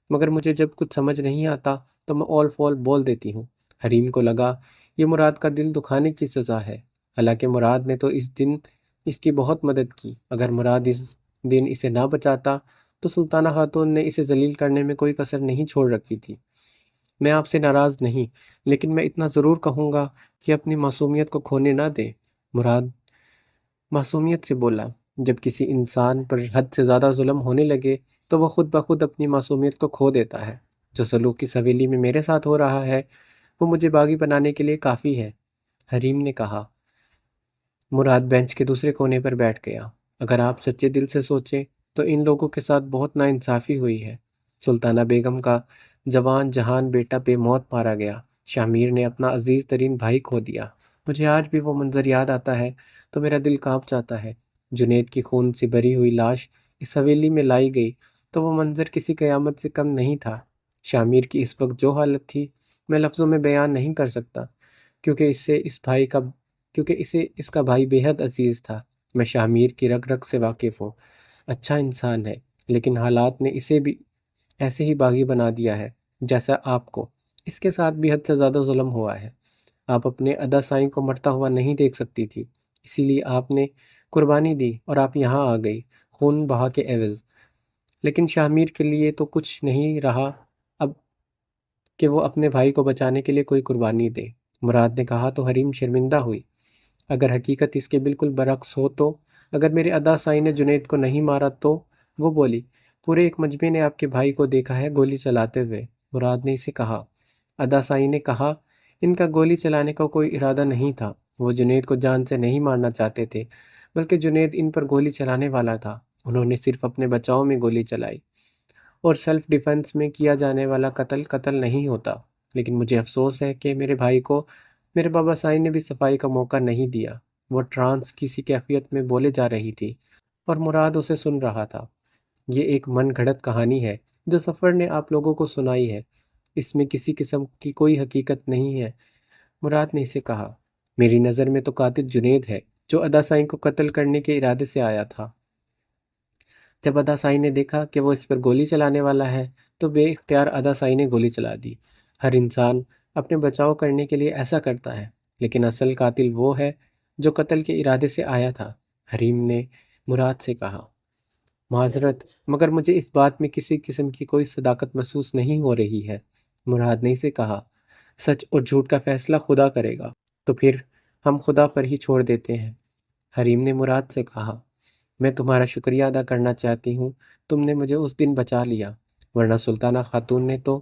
A: مگر مجھے جب کچھ سمجھ نہیں آتا تو میں اول فول بول دیتی ہوں۔ حریم کو لگا یہ مراد کا دل دکھانے کی سزا ہے، حالانکہ مراد نے تو اس دن اس کی بہت مدد کی۔ اگر مراد اس دن اسے نہ بچاتا تو سلطانہ خاتون نے اسے ذلیل کرنے میں کوئی کسر نہیں چھوڑ رکھی تھی۔ میں آپ سے ناراض نہیں، لیکن میں اتنا ضرور کہوں گا کہ اپنی معصومیت کو کھونے نہ دے۔ مراد معصومیت سے بولا، جب کسی انسان پر حد سے زیادہ ظلم ہونے لگے تو وہ خود بخود اپنی معصومیت کو کھو دیتا ہے۔ جو سلوک اس حویلی میں میرے ساتھ ہو رہا ہے وہ مجھے باغی بنانے کے لیے کافی ہے، حریم نے کہا۔ مراد بینچ کے دوسرے کونے پر بیٹھ گیا۔ اگر آپ سچے دل سے سوچیں تو ان لوگوں کے ساتھ بہت ناانصافی ہوئی ہے۔ سلطانہ بیگم کا جوان جہان بیٹا بے موت مارا گیا، شامیر نے اپنا عزیز ترین بھائی کھو دیا۔ مجھے آج بھی وہ منظر یاد آتا ہے تو میرا دل کانپ جاتا ہے۔ جنید کی خون سے بھری ہوئی لاش اس حویلی میں لائی گئی تو وہ منظر کسی قیامت سے کم نہیں تھا۔ شامیر کی اس وقت جو حالت تھی میں لفظوں میں بیان نہیں کر سکتا، کیونکہ اسے اس کا بھائی بے حد عزیز تھا۔ میں شامیر کی رگ رگ سے واقف ہوں، اچھا انسان ہے، لیکن حالات نے اسے بھی ایسے ہی باغی بنا دیا ہے جیسا آپ کو اس کے ساتھ بھی حد سے زیادہ ظلم ہوا ہے۔ آپ اپنے ادا سائیں کو مرتا ہوا نہیں دیکھ سکتی تھی، اسی لیے آپ نے قربانی دی اور آپ یہاں آ گئی خون بہا کے عوض۔ لیکن شامیر کے لیے تو کچھ نہیں رہا اب کہ وہ اپنے بھائی کو بچانے کے لیے کوئی قربانی دے۔ مراد نے کہا تو حریم شرمندہ ہوئی۔ اگر حقیقت اس کے بالکل برعکس ہو تو اگر میرے ادا سائی نے جنید کو نہیں مارا تو وہ بولی، پورے ایک مجمع نے آپ کے بھائی کو دیکھا ہے گولی چلاتے ہوئے۔ مراد نے اسے کہا۔ ادا سائی نے کہا، ان کا گولی چلانے کا کوئی ارادہ نہیں تھا، وہ جنید کو جان سے نہیں مارنا چاہتے تھے، بلکہ جنید ان پر گولی چلانے والا تھا، انہوں نے صرف اپنے بچاؤ میں گولی چلائی، اور سیلف ڈیفنس میں کیا جانے والا قتل نہیں ہوتا۔ لیکن مجھے افسوس ہے کہ میرے بھائی کو میرے بابا سائی نے بھی صفائی کا موقع نہیں دیا۔ وہ ٹرانس کسی کیفیت میں بولے جا رہی تھی اور مراد اسے سن رہا تھا۔ یہ ایک من گھڑت کہانی ہے جو سفر نے آپ لوگوں کو سنائی ہے، اس میں کسی قسم کی کوئی حقیقت نہیں ہے، مراد نے اسے کہا۔ میری نظر میں تو قاتل جنید ہے جو ادا سائی کو قتل کرنے کے ارادے سے آیا تھا۔ جب ادا سائی نے دیکھا کہ وہ اس پر گولی چلانے والا ہے تو بے اختیار ادا سائی نے گولی چلا دی۔ ہر انسان اپنے بچاؤ کرنے کے لیے ایسا کرتا ہے، لیکن اصل قاتل وہ ہے جو قتل کے ارادے سے آیا تھا، حریم نے مراد سے کہا۔ معذرت، مگر مجھے اس بات میں کسی قسم کی کوئی صداقت محسوس نہیں ہو رہی ہے، مراد نے اسے کہا۔ سچ اور جھوٹ کا فیصلہ خدا کرے گا، تو پھر ہم خدا پر ہی چھوڑ دیتے ہیں، حریم نے مراد سے کہا۔ میں تمہارا شکریہ ادا کرنا چاہتی ہوں، تم نے مجھے اس دن بچا لیا، ورنہ سلطانہ خاتون نے تو…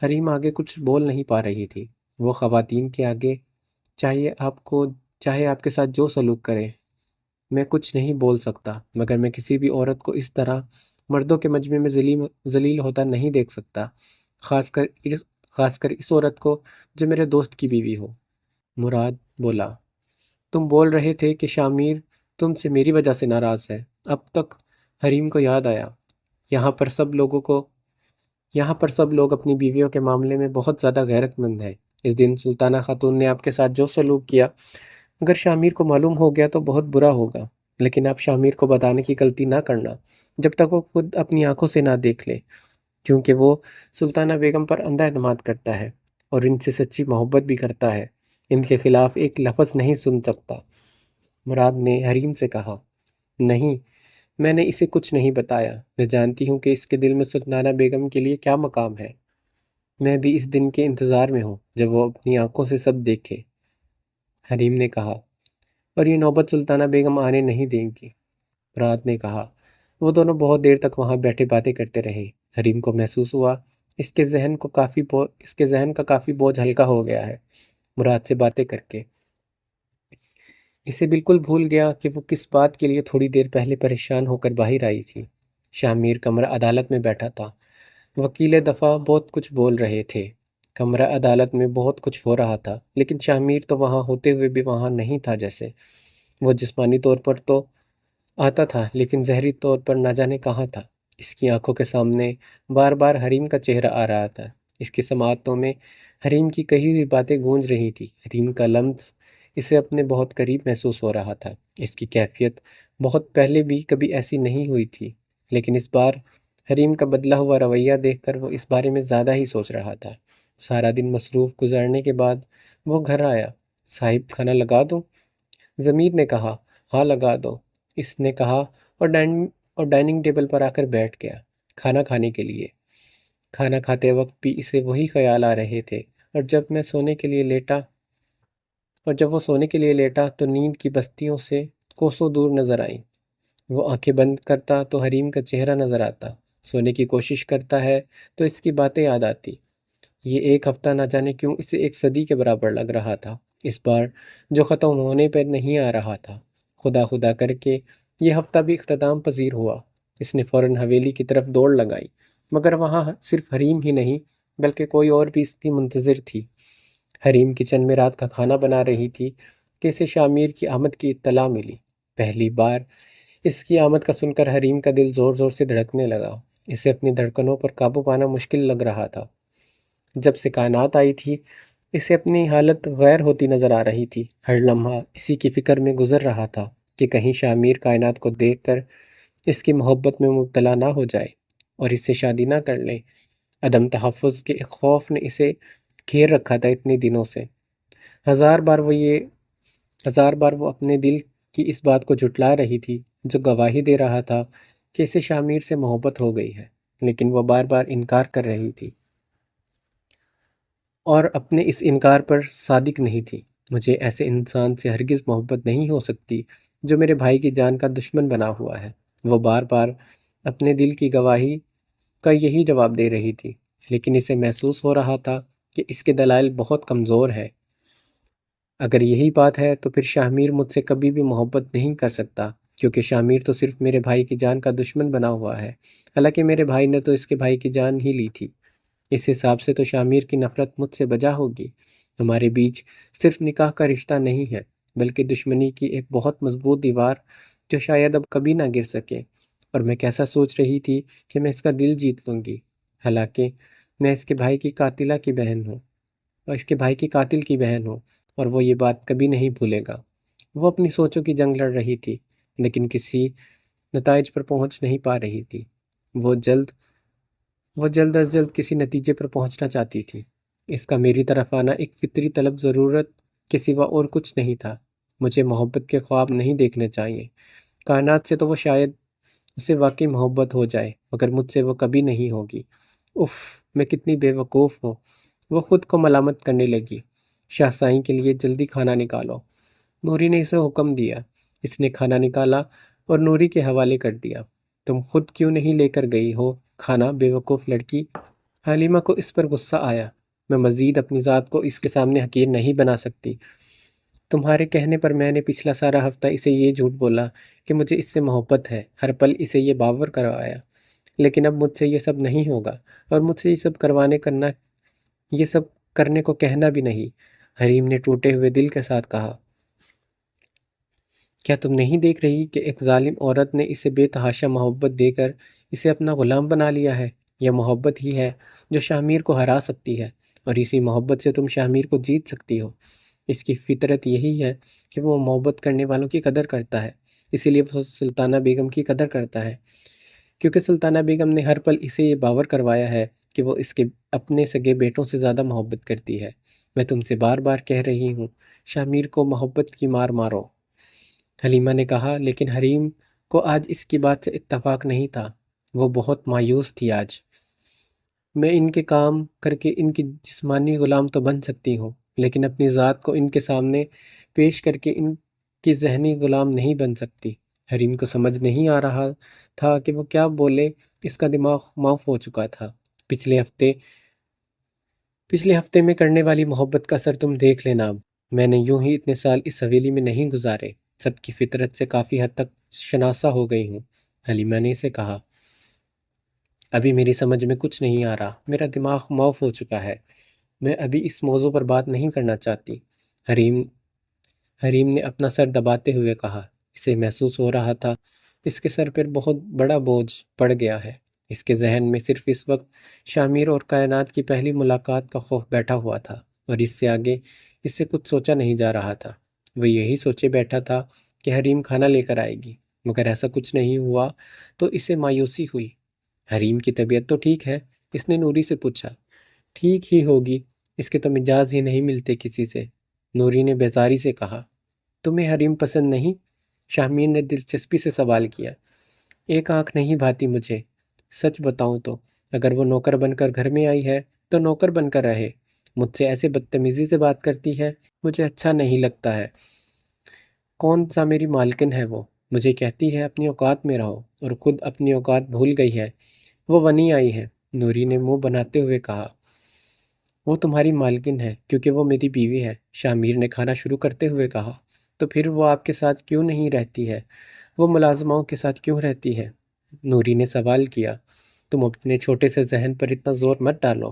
A: حریم آگے کچھ بول نہیں پا رہی تھی۔ وہ خواتین کے آگے چاہے آپ کے ساتھ جو سلوک کرے، میں کچھ نہیں بول سکتا، مگر میں کسی بھی عورت کو اس طرح مردوں کے مجمع میں ذلیل ہوتا نہیں دیکھ سکتا، خاص کر اس عورت کو جو میرے دوست کی بیوی ہو۔ مراد بولا، تم بول رہے تھے کہ شامیر تم سے میری وجہ سے ناراض ہے۔ اب تک حریم کو یاد آیا، یہاں پر سب لوگ اپنی بیویوں کے معاملے میں بہت زیادہ غیرت مند ہیں۔ اس دن سلطانہ خاتون نے آپ کے ساتھ جو سلوک کیا، اگر شامیر کو معلوم ہو گیا تو بہت برا ہوگا، لیکن آپ شامیر کو بتانے کی غلطی نہ کرنا جب تک وہ خود اپنی آنکھوں سے نہ دیکھ لے، کیونکہ وہ سلطانہ بیگم پر اندھا اعتماد کرتا ہے اور ان سے سچی محبت بھی کرتا ہے، ان کے خلاف ایک لفظ نہیں سن سکتا۔ مراد نے حریم سے کہا، نہیں، میں نے اسے کچھ نہیں بتایا، میں جانتی ہوں کہ اس کے دل میں سلطانہ بیگم کے لیے کیا مقام ہے، میں بھی اس دن کے انتظار میں ہوں جب وہ اپنی آنکھوں سے سب دیکھے، حریم نے کہا۔ اور یہ نوبت سلطانہ بیگم آنے نہیں دیں گی، مراد نے کہا۔ وہ دونوں بہت دیر تک وہاں بیٹھے باتیں کرتے رہے۔ حریم کو محسوس ہوا اس کے ذہن کا کافی بوجھ ہلکا ہو گیا ہے مراد سے باتیں کر کے۔ اسے بالکل بھول گیا کہ وہ کس بات کے لیے تھوڑی دیر پہلے پریشان ہو کر باہر آئی تھی۔ شامیر کمرہ عدالت میں بیٹھا تھا، وکیل دفاع بہت کچھ بول رہے تھے، کمرہ عدالت میں بہت کچھ ہو رہا تھا، لیکن شامیر تو وہاں ہوتے ہوئے بھی وہاں نہیں تھا، جیسے وہ جسمانی طور پر تو آتا تھا لیکن ظاہری طور پر نہ جانے کہاں تھا۔ اس کی آنکھوں کے سامنے بار بار حریم کا چہرہ آ رہا تھا۔ اس کی سماعتوں میں حریم کی کہی ہوئی باتیں گونج رہی تھی۔ حریم کا لمس اسے اپنے بہت قریب محسوس ہو رہا تھا۔ اس کی کیفیت بہت پہلے بھی کبھی ایسی نہیں ہوئی تھی، لیکن اس بار حریم کا بدلا ہوا رویہ دیکھ کر وہ اس بارے میں زیادہ ہی سوچ رہا تھا۔ سارا دن مصروف گزارنے کے بعد وہ گھر آیا۔ صاحب کھانا لگا دوں؟ ضمیر نے کہا۔ ہاں لگا دو، اس نے کہا اور ڈائننگ ٹیبل پر آ کر بیٹھ گیا کھانا کھانے کے لیے۔ کھانا کھاتے وقت بھی اسے وہی خیال آ رہے تھے، اور جب وہ سونے کے لیے لیٹا تو نیند کی بستیوں سے کوسوں دور نظر آئیں۔ وہ آنکھیں بند کرتا تو حریم کا چہرہ نظر آتا، سونے کی کوشش کرتا ہے تو اس کی باتیں یاد آتی۔ یہ ایک ہفتہ نہ جانے کیوں اسے ایک صدی کے برابر لگ رہا تھا، اس بار جو ختم ہونے پر نہیں آ رہا تھا۔ خدا خدا کر کے یہ ہفتہ بھی اختتام پذیر ہوا۔ اس نے فوراً حویلی کی طرف دوڑ لگائی، مگر وہاں صرف حریم ہی نہیں بلکہ کوئی اور بھی اس کی منتظر تھی۔ حریم کچن میں رات کا کھانا بنا رہی تھی کہ اسے شامیر کی آمد کی اطلاع ملی۔ پہلی بار اس کی آمد کا سن کر حریم کا دل زور زور سے دھڑکنے لگا۔ اسے اپنی دھڑکنوں پر قابو پانا مشکل لگ رہا تھا۔ جب سے کائنات آئی تھی اسے اپنی حالت غیر ہوتی نظر آ رہی تھی۔ ہر لمحہ اسی کی فکر میں گزر رہا تھا کہ کہیں شامیر کائنات کو دیکھ کر اس کی محبت میں مبتلا نہ ہو جائے اور اس سے شادی نہ کر لے۔ عدم تحفظ کے ایک خوف نے اسے گھیر رکھا تھا اتنے دنوں سے۔ ہزار بار وہ اپنے دل کی اس بات کو جھٹلا رہی تھی جو گواہی دے رہا تھا کہ اسے شامیر سے محبت ہو گئی ہے، لیکن وہ بار بار انکار کر رہی تھی اور اپنے اس انکار پر صادق نہیں تھی۔ مجھے ایسے انسان سے ہرگز محبت نہیں ہو سکتی جو میرے بھائی کی جان کا دشمن بنا ہوا ہے۔ وہ بار بار اپنے دل کی گواہی کا یہی جواب دے رہی تھی، لیکن اسے محسوس ہو رہا تھا کہ اس کے دلائل بہت کمزور ہے۔ اگر یہی بات ہے تو پھر شامیر مجھ سے کبھی بھی محبت نہیں کر سکتا، کیونکہ شامیر تو صرف میرے بھائی کی جان کا دشمن بنا ہوا ہے، حالانکہ میرے بھائی نے تو اس کے بھائی کی جان ہی لی تھی۔ اس حساب سے تو شامیر کی نفرت مجھ سے بجا ہوگی۔ ہمارے بیچ صرف نکاح کا رشتہ نہیں ہے، بلکہ دشمنی کی ایک بہت مضبوط دیوار جو شاید اب کبھی نہ گر سکے۔ اور میں کیسا سوچ رہی تھی کہ میں اس کا دل جیت لوں گی، حالانکہ میں اس کے بھائی کی قاتلہ کی بہن ہوں اور اس کے بھائی کی قاتل کی بہن ہوں، اور وہ یہ بات کبھی نہیں بھولے گا۔ وہ اپنی سوچوں کی جنگ لڑ رہی تھی، لیکن کسی نتائج پر پہنچ نہیں پا رہی تھی۔ وہ جلد از جلد کسی نتیجے پر پہنچنا چاہتی تھی۔ اس کا میری طرف آنا ایک فطری طلب ضرورت کے سوا اور کچھ نہیں تھا۔ مجھے محبت کے خواب نہیں دیکھنے چاہیے۔ کائنات سے تو وہ شاید اسے واقعی محبت ہو جائے، مگر مجھ سے وہ کبھی نہیں ہوگی۔ اف، میں کتنی بے وقوف ہوں۔ وہ خود کو ملامت کرنے لگی۔ شاہ سائیں کے لیے جلدی کھانا نکالو۔ نوری نے اسے حکم دیا۔ اس نے کھانا نکالا اور نوری کے حوالے کر دیا۔ تم خود کیوں نہیں لے کر گئی ہو کھانا، بے وقوف لڑکی؟ حلیمہ کو اس پر غصہ آیا۔ میں مزید اپنی ذات کو اس کے سامنے حقیر نہیں بنا سکتی۔ تمہارے کہنے پر میں نے پچھلا سارا ہفتہ اسے یہ جھوٹ بولا کہ مجھے اس سے محبت ہے، ہر پل اسے یہ باور کروایا، لیکن اب مجھ سے یہ سب نہیں ہوگا، اور مجھ سے یہ سب کرنے کو کہنا بھی نہیں۔ حریم نے ٹوٹے ہوئے دل کے ساتھ کہا۔ کیا تم نہیں دیکھ رہی کہ ایک ظالم عورت نے اسے بے تحاشا محبت دے کر اسے اپنا غلام بنا لیا ہے؟ یہ محبت ہی ہے جو شامیر کو ہرا سکتی ہے، اور اسی محبت سے تم شامیر کو جیت سکتی ہو۔ اس کی فطرت یہی ہے کہ وہ محبت کرنے والوں کی قدر کرتا ہے، اسی لیے وہ سلطانہ بیگم کی قدر کرتا ہے، کیونکہ سلطانہ بیگم نے ہر پل اسے یہ باور کروایا ہے کہ وہ اس کے اپنے سگے بیٹوں سے زیادہ محبت کرتی ہے۔ میں تم سے بار بار کہہ رہی ہوں، شامیر کو محبت کی مار مارو۔ حلیمہ نے کہا، لیکن حریم کو آج اس کی بات سے اتفاق نہیں تھا۔ وہ بہت مایوس تھی آج۔ میں ان کے کام کر کے ان کی جسمانی غلام تو بن سکتی ہوں، لیکن اپنی ذات کو ان کے سامنے پیش کر کے ان کی ذہنی غلام نہیں بن سکتی۔ حریم کو سمجھ نہیں آ رہا تھا کہ وہ کیا بولے، اس کا دماغ معاف ہو چکا تھا۔ پچھلے ہفتے میں کرنے والی محبت کا اثر تم دیکھ لینا اب۔ میں نے یوں ہی اتنے سال اس حویلی میں نہیں گزارے، سب کی فطرت سے کافی حد تک شناسا ہو گئی ہوں۔ حلیمہ نے اسے کہا، ابھی میری سمجھ میں کچھ نہیں آ رہا، میرا دماغ معاف ہو چکا ہے، میں ابھی اس موضوع پر بات نہیں کرنا چاہتی۔ حریم نے اپنا سر دباتے ہوئے کہا۔ اسے محسوس ہو رہا تھا اس کے سر پر بہت بڑا بوجھ پڑ گیا ہے۔ اس کے ذہن میں صرف اس وقت شامیر اور کائنات کی پہلی ملاقات کا خوف بیٹھا ہوا تھا، اور اس سے آگے اس سے کچھ سوچا نہیں جا رہا تھا۔ وہ یہی سوچے بیٹھا تھا کہ حریم کھانا لے کر آئے گی، مگر ایسا کچھ نہیں ہوا تو اسے مایوسی ہوئی۔ حریم کی طبیعت تو ٹھیک ہے؟ اس نے نوری سے پوچھا۔ ٹھیک ہی ہوگی، اس کے تو مجاز ہی نہیں ملتے کسی سے، نوری نے بیزاری سے کہا۔ تمہیں حریم پسند نہیں؟ شامیر نے دلچسپی سے سوال کیا۔ ایک آنکھ نہیں بھاتی مجھے، سچ بتاؤں تو اگر وہ نوکر بن کر گھر میں آئی ہے تو نوکر بن کر رہے، مجھ سے ایسے بدتمیزی سے بات کرتی ہے، مجھے اچھا نہیں لگتا ہے۔ کون سا میری مالکن ہے وہ، مجھے کہتی ہے اپنی اوقات میں رہو، اور خود اپنی اوقات بھول گئی ہے۔ وہ ونی آئی ہے، نوری نے منہ بناتے ہوئے کہا۔ وہ تمہاری مالکن ہے کیونکہ وہ میری بیوی ہے، شامیر نے کھانا شروع کرتے ہوئے کہا۔ تو پھر وہ آپ کے ساتھ کیوں نہیں رہتی ہے؟ وہ ملازماؤں کے ساتھ کیوں رہتی ہے؟ نوری نے سوال کیا۔ تم اپنے چھوٹے سے ذہن پر اتنا زور مت ڈالو،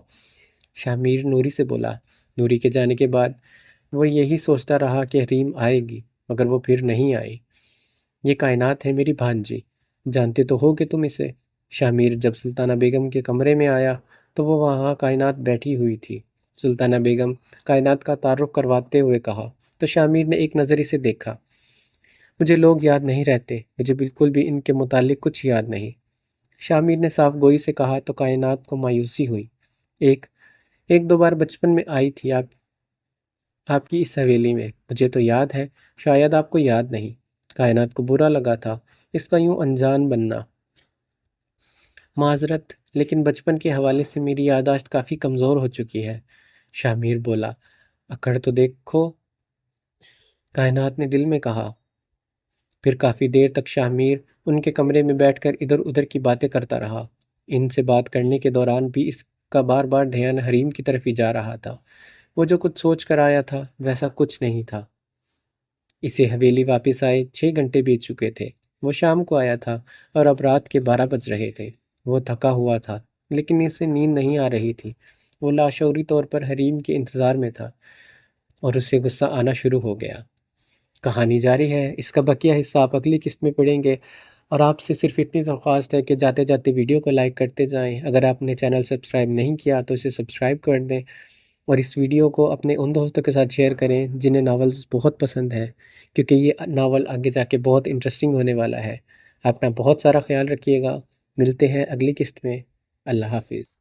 A: شامیر نوری سے بولا۔ نوری کے جانے کے بعد وہ یہی سوچتا رہا کہ حریم آئے گی، مگر وہ پھر نہیں آئی۔ یہ کائنات ہے میری بھانجی، جانتے تو ہو کہ تم اسے؟ شامیر جب سلطانہ بیگم کے کمرے میں آیا تو وہ وہاں کائنات بیٹھی ہوئی تھی۔ سلطانہ بیگم کائنات کا تعارف کرواتے ہوئے کہا تو شامیر نے ایک نظر اسے دیکھا۔ مجھے لوگ یاد نہیں رہتے، مجھے بالکل بھی ان کے متعلق کچھ یاد نہیں، شامیر نے صاف گوئی سے کہا تو کائنات کو مایوسی ہوئی۔ ایک دو بار بچپن میں آئی تھی آپ کی اس حویلی میں، مجھے تو یاد ہے، شاید آپ کو یاد نہیں۔ کائنات کو برا لگا تھا اس کا یوں انجان بننا۔ معذرت، لیکن بچپن کے حوالے سے میری یادداشت کافی کمزور ہو چکی ہے، شامیر بولا۔ اکڑ تو دیکھو، کائنات نے دل میں کہا۔ پھر کافی دیر تک شامیر ان کے کمرے میں بیٹھ کر ادھر ادھر کی باتیں کرتا رہا۔ ان سے بات کرنے کے دوران بھی اس کا بار بار دھیان حریم کی طرف ہی جا رہا تھا۔ وہ جو کچھ سوچ کر آیا تھا ویسا کچھ نہیں تھا۔ اسے حویلی واپس آئے 6 گھنٹے بیت چکے تھے۔ وہ شام کو آیا تھا اور اب رات کے 12 بج رہے تھے۔ وہ تھکا ہوا تھا لیکن اسے نیند نہیں آ رہی تھی۔ وہ لاشعوری طور پر حریم کے انتظار میں تھا اور اسے غصہ آنا شروع ہو گیا۔ کہانی جاری ہے، اس کا بقیہ حصہ آپ اگلی قسط میں پڑھیں گے، اور آپ سے صرف اتنی درخواست ہے کہ جاتے جاتے ویڈیو کو لائک کرتے جائیں۔ اگر آپ نے چینل سبسکرائب نہیں کیا تو اسے سبسکرائب کر دیں، اور اس ویڈیو کو اپنے ان دوستوں کے ساتھ شیئر کریں جنہیں ناولز بہت پسند ہیں، کیونکہ یہ ناول آگے جا کے بہت انٹرسٹنگ ہونے والا ہے۔ اپنا بہت سارا خیال رکھیے گا، ملتے ہیں اگلی قسط میں۔ اللہ حافظ۔